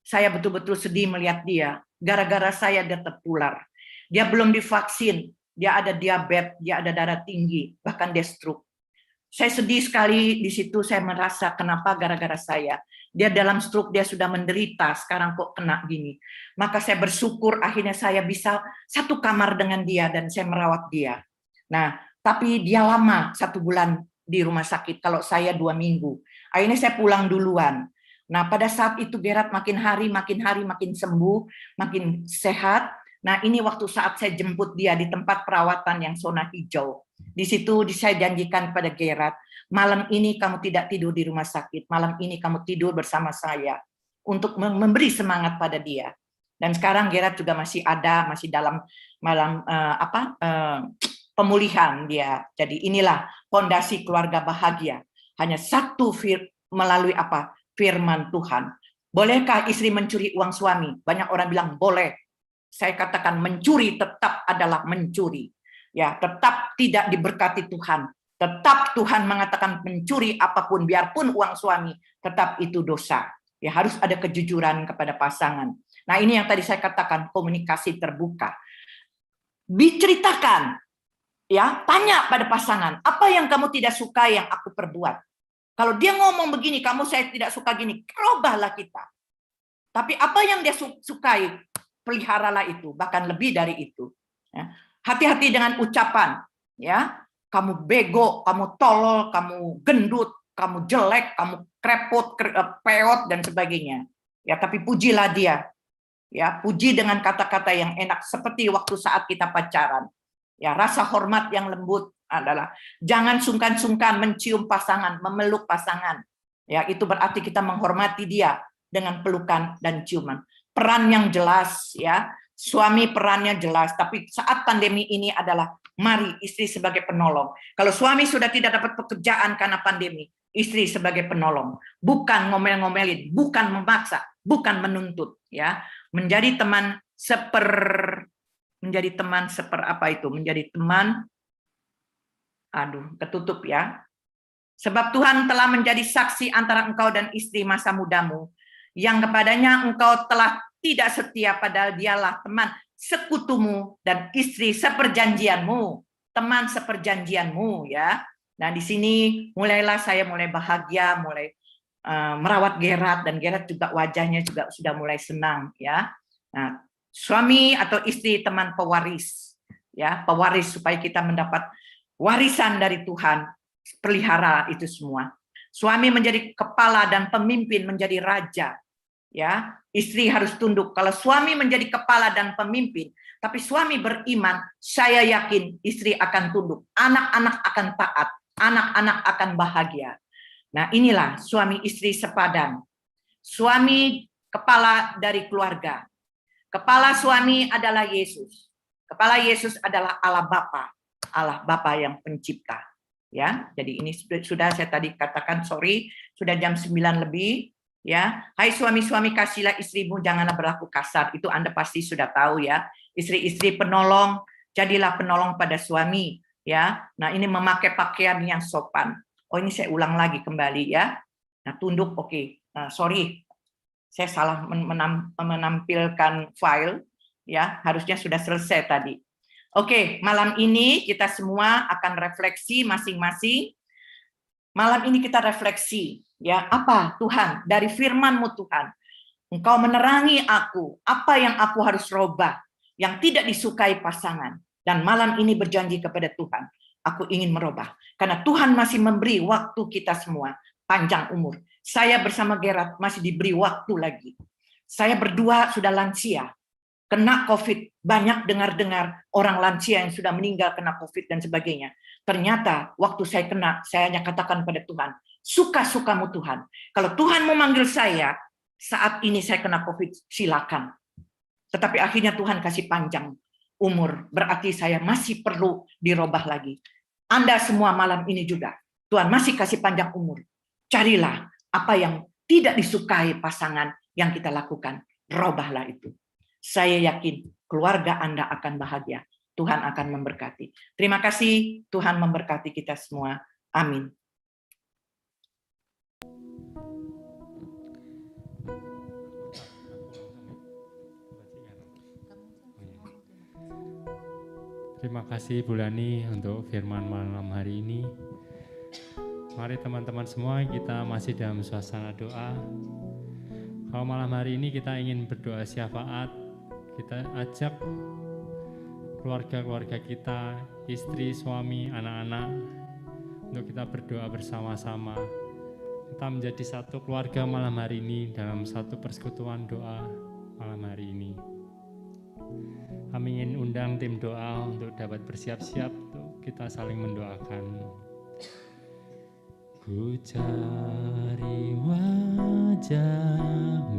saya betul-betul sedih melihat dia. Gara-gara saya dia tertular. Dia belum divaksin, dia ada diabetes, dia ada darah tinggi, bahkan dia stroke. Saya sedih sekali di situ, saya merasa kenapa gara-gara saya. Dia dalam stroke, dia sudah menderita, sekarang kok kena gini. Maka saya bersyukur akhirnya saya bisa satu kamar dengan dia dan saya merawat dia. Nah, tapi dia lama 1 bulan di rumah sakit, kalau saya 2 minggu. Akhirnya saya pulang duluan. Nah, pada saat itu Gerard makin hari makin sembuh, makin sehat. Nah, ini waktu saat saya jemput dia di tempat perawatan yang zona hijau. Di situ saya janjikan pada Gerard, malam ini kamu tidak tidur di rumah sakit, malam ini kamu tidur bersama saya untuk memberi semangat pada dia. Dan sekarang Gerard juga masih ada, masih dalam pemulihan dia. Jadi inilah fondasi keluarga bahagia. Hanya satu melalui firman Tuhan. Bolehkah istri mencuri uang suami? Banyak orang bilang boleh. Saya katakan mencuri tetap adalah mencuri. Ya, tetap tidak diberkati Tuhan. Tetap Tuhan mengatakan mencuri apapun, biarpun uang suami, tetap itu dosa. Ya, harus ada kejujuran kepada pasangan. Nah, ini yang tadi saya katakan komunikasi terbuka. Diceritakan, ya, tanya pada pasangan, apa yang kamu tidak suka yang aku perbuat? Kalau dia ngomong begini, kamu saya tidak suka gini, robahlah kita. Tapi apa yang dia sukai, peliharalah itu, bahkan lebih dari itu. Ya. Hati-hati dengan ucapan, ya. Kamu bego, kamu tolol, kamu gendut, kamu jelek, kamu krepot, peot dan sebagainya. Ya, tapi pujilah dia. Ya, puji dengan kata-kata yang enak seperti waktu saat kita pacaran. Ya, rasa hormat yang lembut adalah jangan sungkan-sungkan mencium pasangan, memeluk pasangan. Ya, itu berarti kita menghormati dia dengan pelukan dan ciuman. Peran yang jelas, ya. Suami perannya jelas, tapi saat pandemi ini adalah mari istri sebagai penolong. Kalau suami sudah tidak dapat pekerjaan karena pandemi, istri sebagai penolong, bukan ngomel-ngomelin, bukan memaksa, bukan menuntut, ya. Menjadi teman ketutup ya. Sebab Tuhan telah menjadi saksi antara engkau dan istri masa mudamu, yang kepadanya engkau telah tidak setia, padahal dialah teman sekutumu dan istri seperjanjianmu, teman seperjanjianmu, ya. Nah, di sini mulailah saya mulai bahagia, mulai merawat Gerard, dan Gerard juga wajahnya juga sudah mulai senang, ya. Nah, suami atau istri teman pewaris, ya, pewaris supaya kita mendapat warisan dari Tuhan, pelihara itu semua. Suami menjadi kepala dan pemimpin menjadi raja, ya. Istri harus tunduk. Kalau suami menjadi kepala dan pemimpin, tapi suami beriman, saya yakin istri akan tunduk, anak-anak akan taat, anak-anak akan bahagia. Nah, inilah suami istri sepadan. Suami kepala dari keluarga. Kepala suami adalah Yesus. Kepala Yesus adalah Allah Bapa yang pencipta. Ya, jadi ini sudah saya tadi katakan, sorry, sudah jam 9 lebih. Ya, hai suami-suami, kasihlah istrimu, janganlah berlaku kasar. Itu Anda pasti sudah tahu, ya. Istri-istri penolong, jadilah penolong pada suami, ya. Nah, ini memakai pakaian yang sopan. Oh, ini saya ulang lagi kembali, ya. Nah, tunduk, oke. Sorry, saya salah menampilkan file, ya. Harusnya sudah selesai tadi. Oke, malam ini kita semua akan refleksi masing-masing. Malam ini kita refleksi, ya, apa Tuhan dari firman-Mu Tuhan. Engkau menerangi aku, apa yang aku harus robah, yang tidak disukai pasangan. Dan malam ini berjanji kepada Tuhan, aku ingin merubah. Karena Tuhan masih memberi waktu kita semua, panjang umur. Saya bersama Gerard masih diberi waktu lagi. Saya berdua sudah lansia, kena COVID, banyak dengar-dengar orang lansia yang sudah meninggal kena COVID dan sebagainya. Ternyata waktu saya kena, saya hanya katakan pada Tuhan, suka-sukamu Tuhan. Kalau Tuhan memanggil saya, saat ini saya kena COVID, silakan. Tetapi akhirnya Tuhan kasih panjang umur, berarti saya masih perlu dirubah lagi. Anda semua malam ini juga, Tuhan masih kasih panjang umur. Carilah apa yang tidak disukai pasangan yang kita lakukan, robahlah itu. Saya yakin keluarga Anda akan bahagia. Tuhan akan memberkati. Terima kasih, Tuhan memberkati kita semua. Amin. Terima kasih Bu Lani untuk firman malam hari ini. Mari teman-teman semua, kita masih dalam suasana doa. Kalau malam hari ini kita ingin berdoa syafaat, kita ajak keluarga-keluarga kita, istri, suami, anak-anak, untuk kita berdoa bersama-sama. Kita menjadi satu keluarga malam hari ini dalam satu persekutuan doa malam hari ini. Kami ingin undang tim doa untuk dapat bersiap-siap untuk kita saling mendoakan. Ku cari wajah-Mu,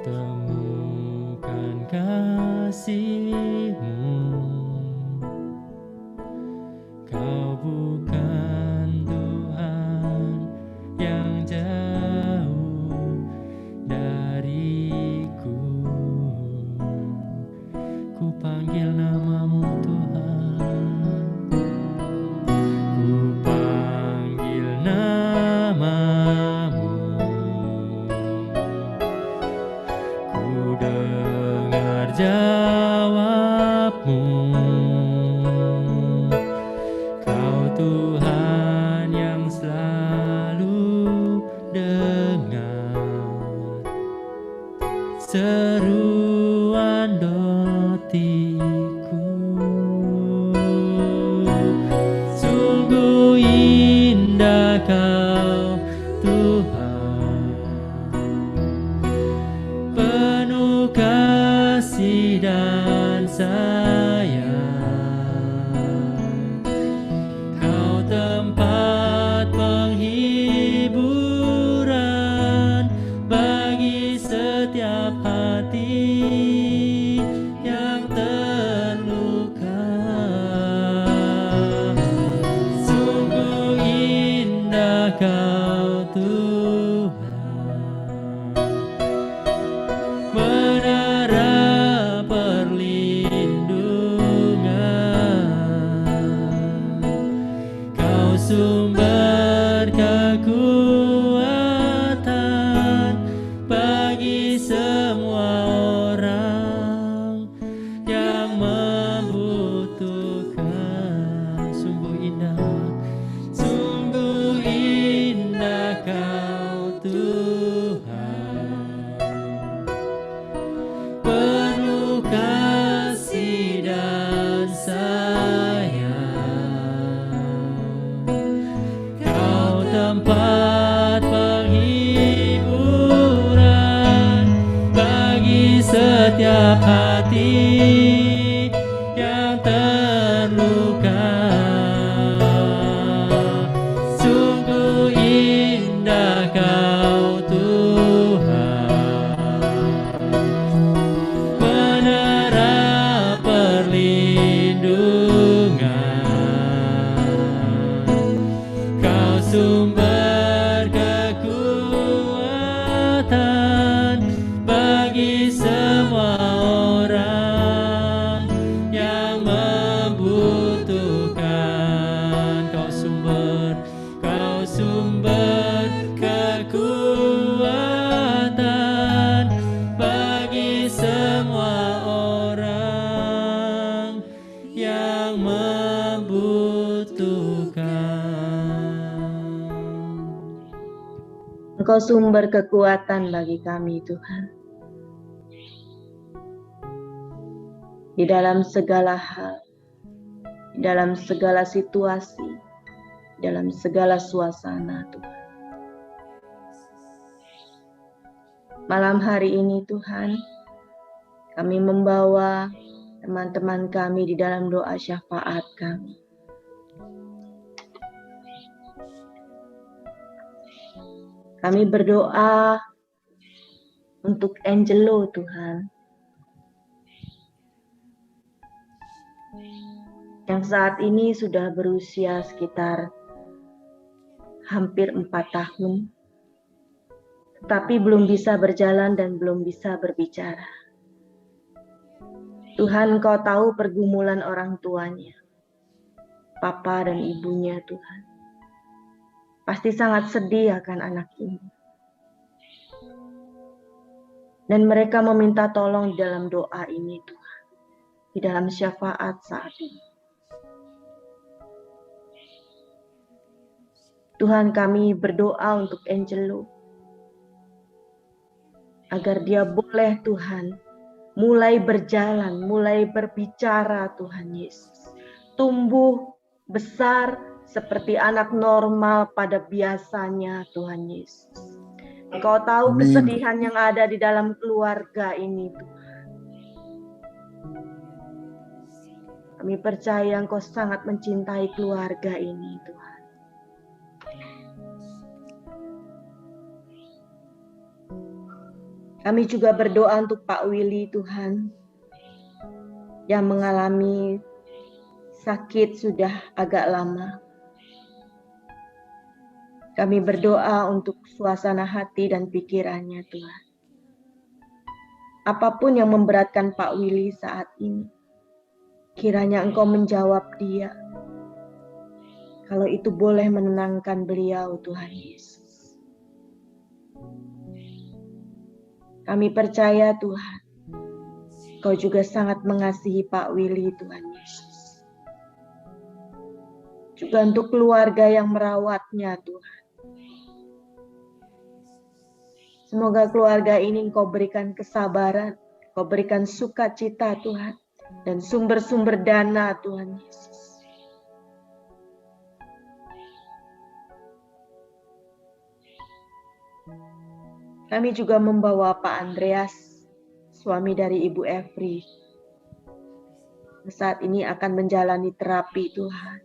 temukan kasih-Mu. Kau bukan Tuhan yang jauh dariku. Ku panggil nama-Mu Tuhan, ku panggil nama-Mu. Ku dengar jawab-Mu, Kau Tuhan seruan dotiku. Sungguh indah Kau Tuhan, penuh kasih dan sayang. Kau tempat penghiburan bagi setiap hati yang terluka. Sungguh indah Kau Tuhan, menara perlindungan. Kau sumber kekuatan bagi semua orang yang membutuhkan. Sungguh indah Kau Tuhan, penuh kasih dan sayang. Kau tempat penghiburan bagi setiap hati yang terluka. Sungguh indah Kau Tuhan, menara perlindungan. Kau sumber kekuatan bagi semua orang yang membutuhkan. Kau sumber kekuatan bagi semua orang yang membutuhkan. Engkau sumber kekuatan bagi kami, Tuhan. Di dalam segala hal, di dalam segala situasi, di dalam segala suasana, Tuhan. Malam hari ini, Tuhan, kami membawa teman-teman kami di dalam doa syafaat kami. Kami berdoa untuk Angelo, Tuhan, yang saat ini sudah berusia sekitar hampir 4 tahun, tetapi belum bisa berjalan dan belum bisa berbicara. Tuhan, Kau tahu pergumulan orang tuanya, papa dan ibunya, Tuhan. Pasti sangat sedih akan anak ini. Dan mereka meminta tolong di dalam doa ini, Tuhan. Di dalam syafaat saat ini. Tuhan, kami berdoa untuk Angelo. Agar dia boleh, Tuhan, mulai berjalan, mulai berbicara, Tuhan Yesus. Tumbuh besar seperti anak normal pada biasanya, Tuhan Yesus. Engkau tahu kesedihan yang ada di dalam keluarga ini, Tuhan. Kami percaya Engkau sangat mencintai keluarga ini, Tuhan. Kami juga berdoa untuk Pak Willy, Tuhan, yang mengalami sakit sudah agak lama. Kami berdoa untuk suasana hati dan pikirannya, Tuhan. Apapun yang memberatkan Pak Willy saat ini, kiranya Engkau menjawab dia. Kalau itu boleh menenangkan beliau, Tuhan Yesus. Kami percaya, Tuhan, Kau juga sangat mengasihi Pak Willy, Tuhan Yesus. Juga untuk keluarga yang merawatnya, Tuhan. Semoga keluarga ini Engkau berikan kesabaran, Engkau berikan sukacita Tuhan, dan sumber-sumber dana Tuhan Yesus. Kami juga membawa Pak Andreas, suami dari Ibu Evri, saat ini akan menjalani terapi Tuhan.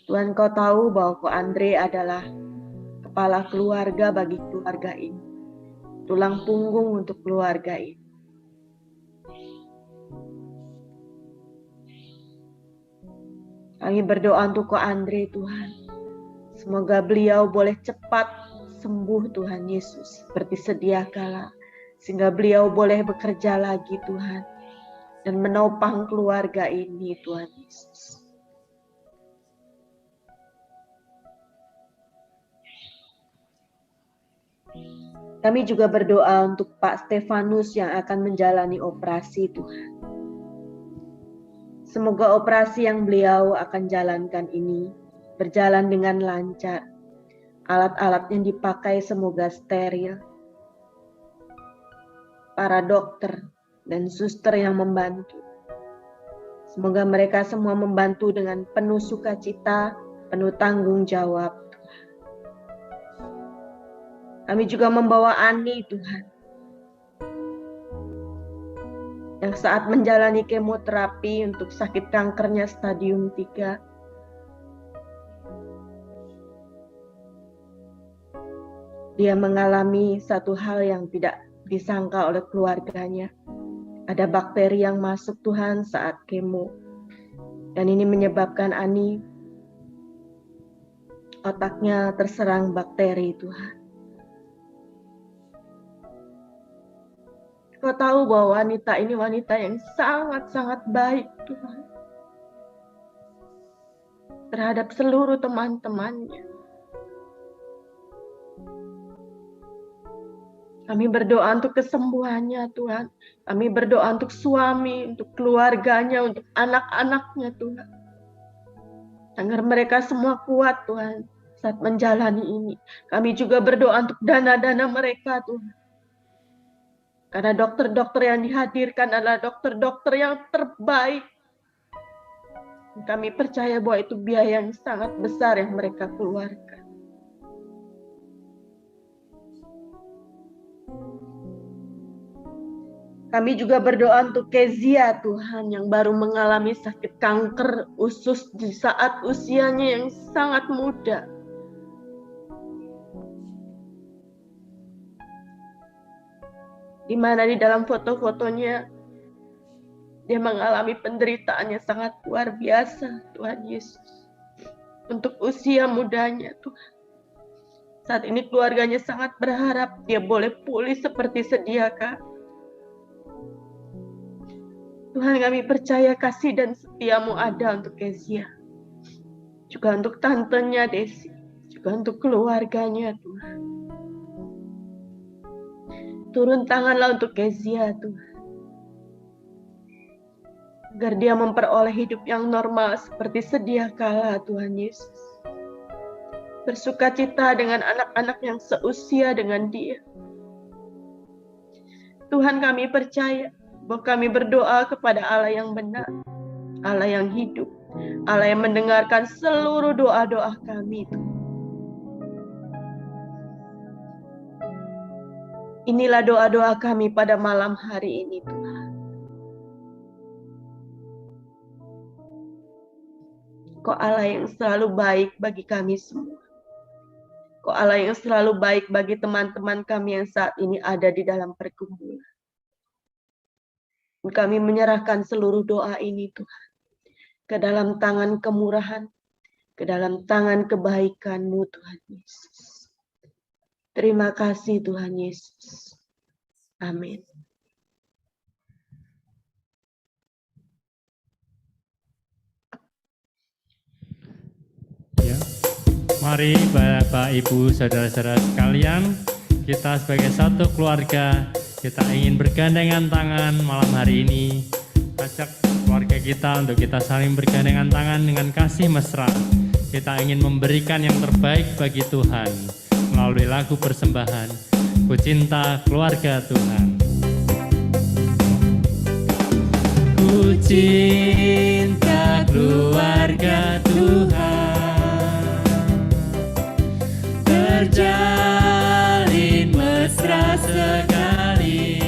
Tuhan, Kau tahu bahwa Ko Andre adalah kepala keluarga bagi keluarga ini, tulang punggung untuk keluarga ini. Kami berdoa untuk Ko Andre Tuhan, semoga beliau boleh cepat sembuh Tuhan Yesus seperti sedia kala, sehingga beliau boleh bekerja lagi Tuhan dan menopang keluarga ini Tuhan Yesus. Kami juga berdoa untuk Pak Stefanus yang akan menjalani operasi Tuhan. Semoga operasi yang beliau akan jalankan ini berjalan dengan lancar. Alat-alat yang dipakai semoga steril. Para dokter dan suster yang membantu, semoga mereka semua membantu dengan penuh sukacita, penuh tanggung jawab. Kami juga membawa Ani Tuhan, yang saat menjalani kemoterapi untuk sakit kankernya stadium 3. Dia mengalami satu hal yang tidak disangka oleh keluarganya. Ada bakteri yang masuk Tuhan saat kemo. Dan ini menyebabkan Ani otaknya terserang bakteri Tuhan. Kau tahu bahwa wanita ini wanita yang sangat-sangat baik Tuhan. Terhadap seluruh teman-temannya. Kami berdoa untuk kesembuhannya Tuhan. Kami berdoa untuk suami, untuk keluarganya, untuk anak-anaknya Tuhan. Agar mereka semua kuat Tuhan saat menjalani ini. Kami juga berdoa untuk dana-dana mereka Tuhan. Karena dokter-dokter yang dihadirkan adalah dokter-dokter yang terbaik. Kami percaya bahwa itu biaya yang sangat besar yang mereka keluarkan. Kami juga berdoa untuk Kezia Tuhan yang baru mengalami sakit kanker usus di saat usianya yang sangat muda. Di mana di dalam foto-fotonya dia mengalami penderitaan yang sangat luar biasa Tuhan Yesus. Untuk usia mudanya Tuhan. Saat ini keluarganya sangat berharap dia boleh pulih seperti sedia kala. Tuhan, kami percaya kasih dan setia-Mu ada untuk Kezia. Juga untuk tantenya Desi. Juga untuk keluarganya Tuhan. Turun tanganlah untuk Kezia Tuhan. Agar dia memperoleh hidup yang normal seperti sedia kala Tuhan Yesus. Bersukacita dengan anak-anak yang seusia dengan dia. Tuhan, kami percaya bahwa kami berdoa kepada Allah yang benar, Allah yang hidup, Allah yang mendengarkan seluruh doa-doa kami. Inilah doa-doa kami pada malam hari ini Tuhan. Kau Allah yang selalu baik bagi kami semua. Kau Allah yang selalu baik bagi teman-teman kami yang saat ini ada di dalam pergumulan. Kami menyerahkan seluruh doa ini Tuhan, ke dalam tangan kemurahan, ke dalam tangan kebaikan-Mu Tuhan Yesus. Terima kasih Tuhan Yesus. Amin. Ya. Mari Bapak, Ibu, Saudara-saudara sekalian, kita sebagai satu keluarga, kita ingin bergandengan tangan malam hari ini. Ajak keluarga kita untuk kita saling bergandengan tangan dengan kasih mesra. Kita ingin memberikan yang terbaik bagi Tuhan melalui lagu persembahan Ku Cinta Keluarga Tuhan. Ku cinta keluarga Tuhan, terjalin mesra sekali,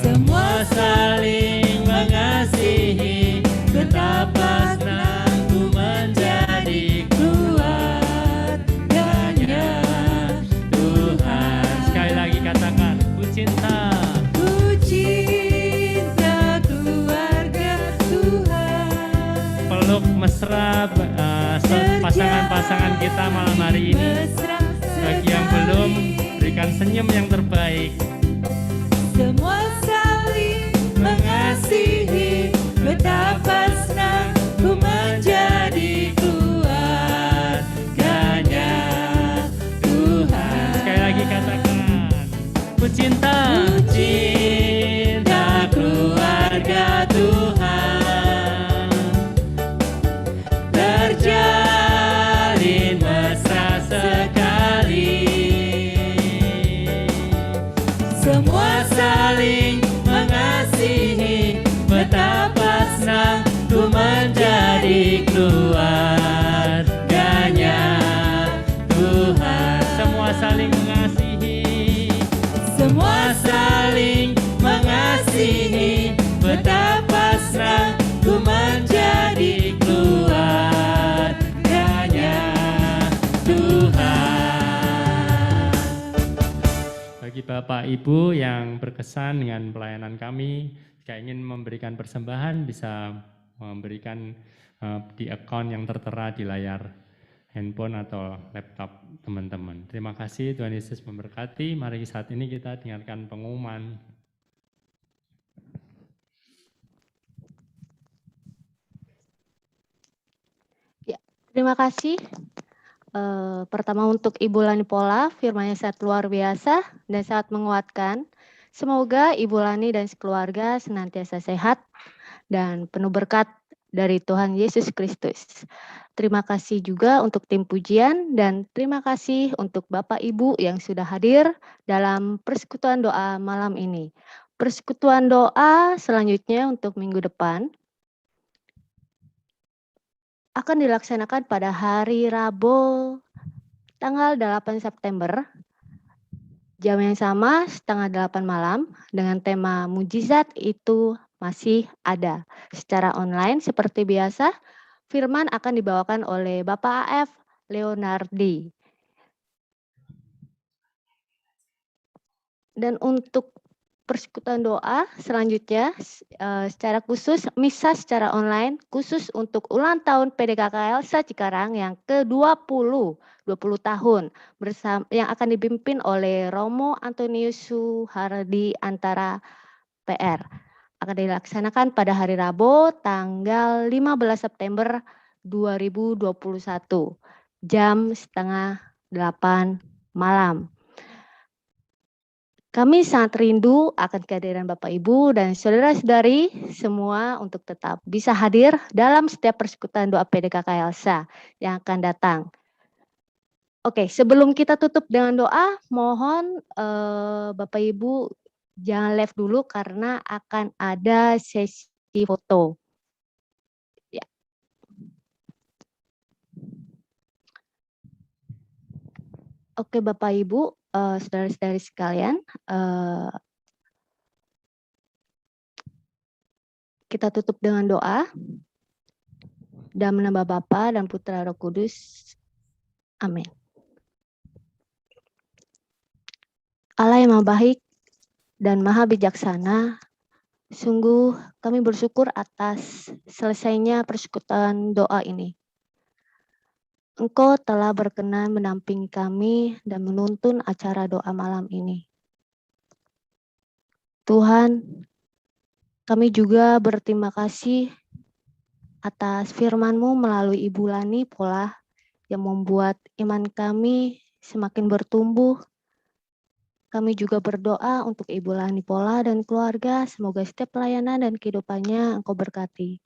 semua saling mengasihi, betapa senang ku menjadi keluarganya Tuhan. Sekali lagi katakan, ku cinta. Peluk mesra pasangan-pasangan kita malam hari ini. Bagi yang belum, berikan senyum yang terbaik. Semua saling mengasihi, betapa senang ku menjadi keluarganya Tuhan. Sekali lagi katakan, ku cinta. Ku cinta keluarga Tuhan, terjalin mesra sekali, semua saling mengasihi, betapa senang ku menjadi keluarganya Tuhan. Semua saling mengasihi, Semua saling mengasihi, betapa senang ku menjadi keluarganya Tuhan. bagi Bapak Ibu yang berkesan dengan pelayanan kami, jika ingin memberikan persembahan bisa memberikan di akun yang tertera di layar handphone atau laptop teman-teman. Terima kasih, Tuhan Yesus memberkati. Mari saat ini kita dengarkan pengumuman. Ya, terima kasih. Pertama untuk Ibu Lani Pola, firman-Nya sangat luar biasa dan sangat menguatkan. Semoga Ibu Lani dan sekeluarga senantiasa sehat dan penuh berkat dari Tuhan Yesus Kristus. Terima kasih juga untuk tim pujian dan terima kasih untuk Bapak Ibu yang sudah hadir dalam persekutuan doa malam ini. Persekutuan doa selanjutnya untuk minggu depan akan dilaksanakan pada hari Rabu tanggal 8 September, jam yang sama setengah 8 malam dengan tema mujizat itu masih ada. Secara online seperti biasa, firman akan dibawakan oleh Bapak AF Leonardi. Dan untuk persekutuan doa selanjutnya secara khusus misa secara online khusus untuk ulang tahun PDKK Elsa Cikarang yang ke-20 tahun bersama yang akan dipimpin oleh Romo Antonius Suhardi Antara PR. Akan dilaksanakan pada hari Rabu tanggal 15 September 2021 jam setengah 8 malam. Kami sangat rindu akan kehadiran Bapak Ibu dan saudara-saudari semua untuk tetap bisa hadir dalam setiap persekutuan doa PDKK Elsa yang akan datang. Oke, sebelum kita tutup dengan doa, mohon Bapak Ibu jangan live dulu karena akan ada sesi foto. Ya. Oke, Bapak Ibu, saudara-saudari sekalian, kita tutup dengan doa. Dalam nama Bapa dan Putra Roh Kudus. Amin. Allah yang Maha Baik dan Maha Bijaksana, sungguh kami bersyukur atas selesainya persekutuan doa ini. Engkau telah berkenan mendampingi kami dan menuntun acara doa malam ini. Tuhan, kami juga berterima kasih atas firman-Mu melalui Ibu Lani Pola yang membuat iman kami semakin bertumbuh. Kami juga berdoa untuk Ibu Lani Pola dan keluarga, semoga setiap pelayanan dan kehidupannya Engkau berkati.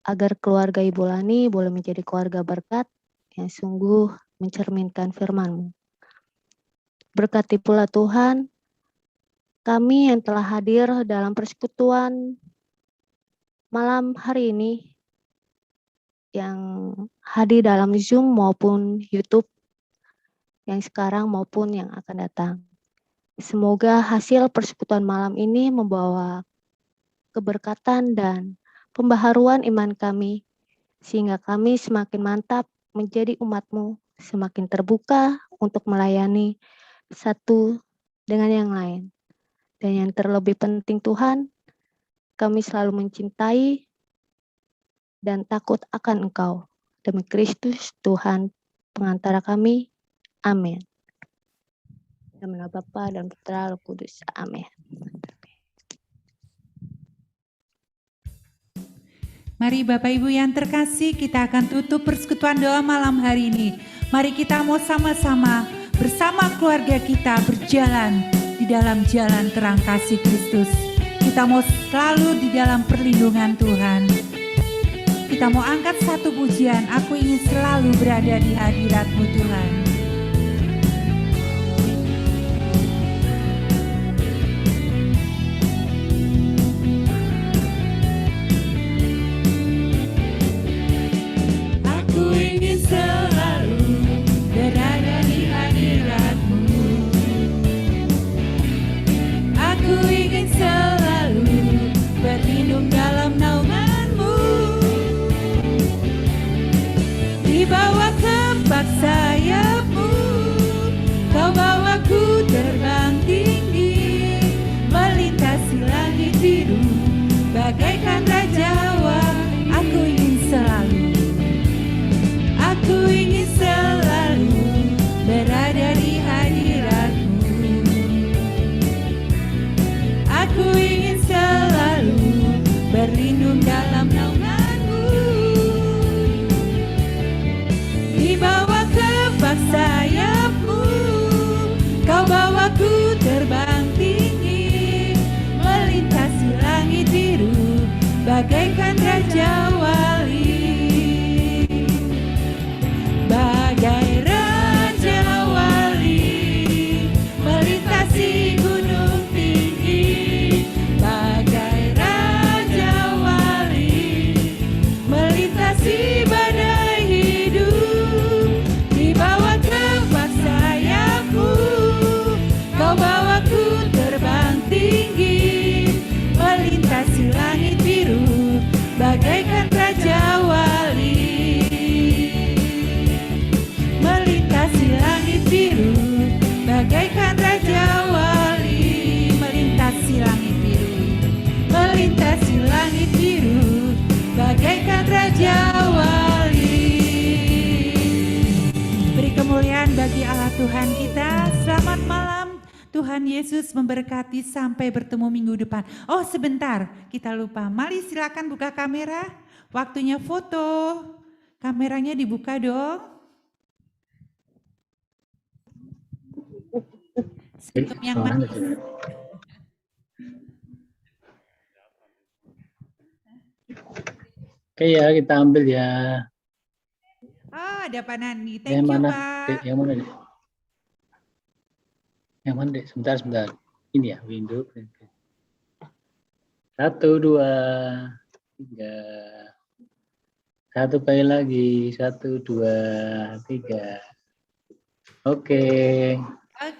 Agar keluarga Ibu Lani boleh menjadi keluarga berkat yang sungguh mencerminkan firman-Mu. Berkati pula Tuhan, kami yang telah hadir dalam persekutuan malam hari ini, yang hadir dalam Zoom maupun YouTube, yang sekarang maupun yang akan datang. Semoga hasil persekutuan malam ini membawa keberkatan dan pembaharuan iman kami, sehingga kami semakin mantap menjadi umat-Mu, semakin terbuka untuk melayani satu dengan yang lain. Dan yang terlebih penting Tuhan, kami selalu mencintai dan takut akan Engkau. Demi Kristus Tuhan pengantara kami. Amin. Dalam nama Bapa dan Putra Roh Kudus. Amin. Mari Bapak Ibu yang terkasih, kita akan tutup persekutuan doa malam hari ini. Mari kita mau sama-sama bersama keluarga kita berjalan di dalam jalan terang kasih Kristus. Kita mau selalu di dalam perlindungan Tuhan. Kita mau angkat satu pujian, aku ingin selalu berada di hadirat-Mu Tuhan. Aku ingin selalu berada di hadirat-Mu. Aku ingin selalu berlindung dalam naungan-Mu. Di bawah kepak sayap-Mu, Kau bawaku terbang tinggi, melintasi langit biru, bagaikan rajawa. Aku ingin selalu, aku ingin selalu berada di hadirat-Mu. Aku ingin selalu berlindung dalam naungan-Mu. Di bawah kepak sayap-Mu, Kau bawaku terbang tinggi, melintasi langit biru, bagaikan raja wali. Bagai raja wali, melintasi gunung tinggi. Bagai raja wali, melintasi badai hidup. Di bawah kepak sayap-Mu, Kau bawaku terbang tinggi, melintasi langit biru, bagaikan raja wali. Melintasi langit biru, bagaikan raja wali. Melintasi langit biru, melintasi langit biru, bagaikan raja wali. Beri kemuliaan bagi Allah Tuhan kita. Selamat malam. Tuhan Yesus memberkati sampai bertemu minggu depan. Oh sebentar, kita lupa. Mari silakan buka kamera. Waktunya foto. Kameranya dibuka dong. Senyum yang manis. Oke ya, kita ambil ya. Oh, ada Pak Nani. Thank Yang you, mana? Pak. Yang mana, Dek? Yang mana, Dek? Sebentar. Ini ya, window. 1, 2, 3. Satu kali lagi. 1, 2, 3. Oke.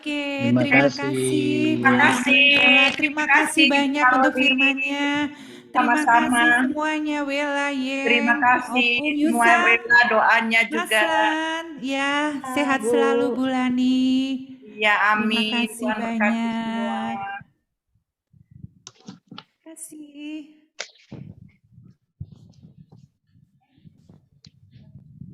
Terima kasih. Terima kasih. Terima kasih banyak untuk firman-Nya. Terima Sama-sama. kasih semuanya, Wela, Ye. Terima kasih Om semua Yusa, Wela, doanya juga. Maslan, ya, sehat Bu. selalu Bulani. Ya, amin. Terima kasih Tuhan berkati semua. banyak. Terima kasih.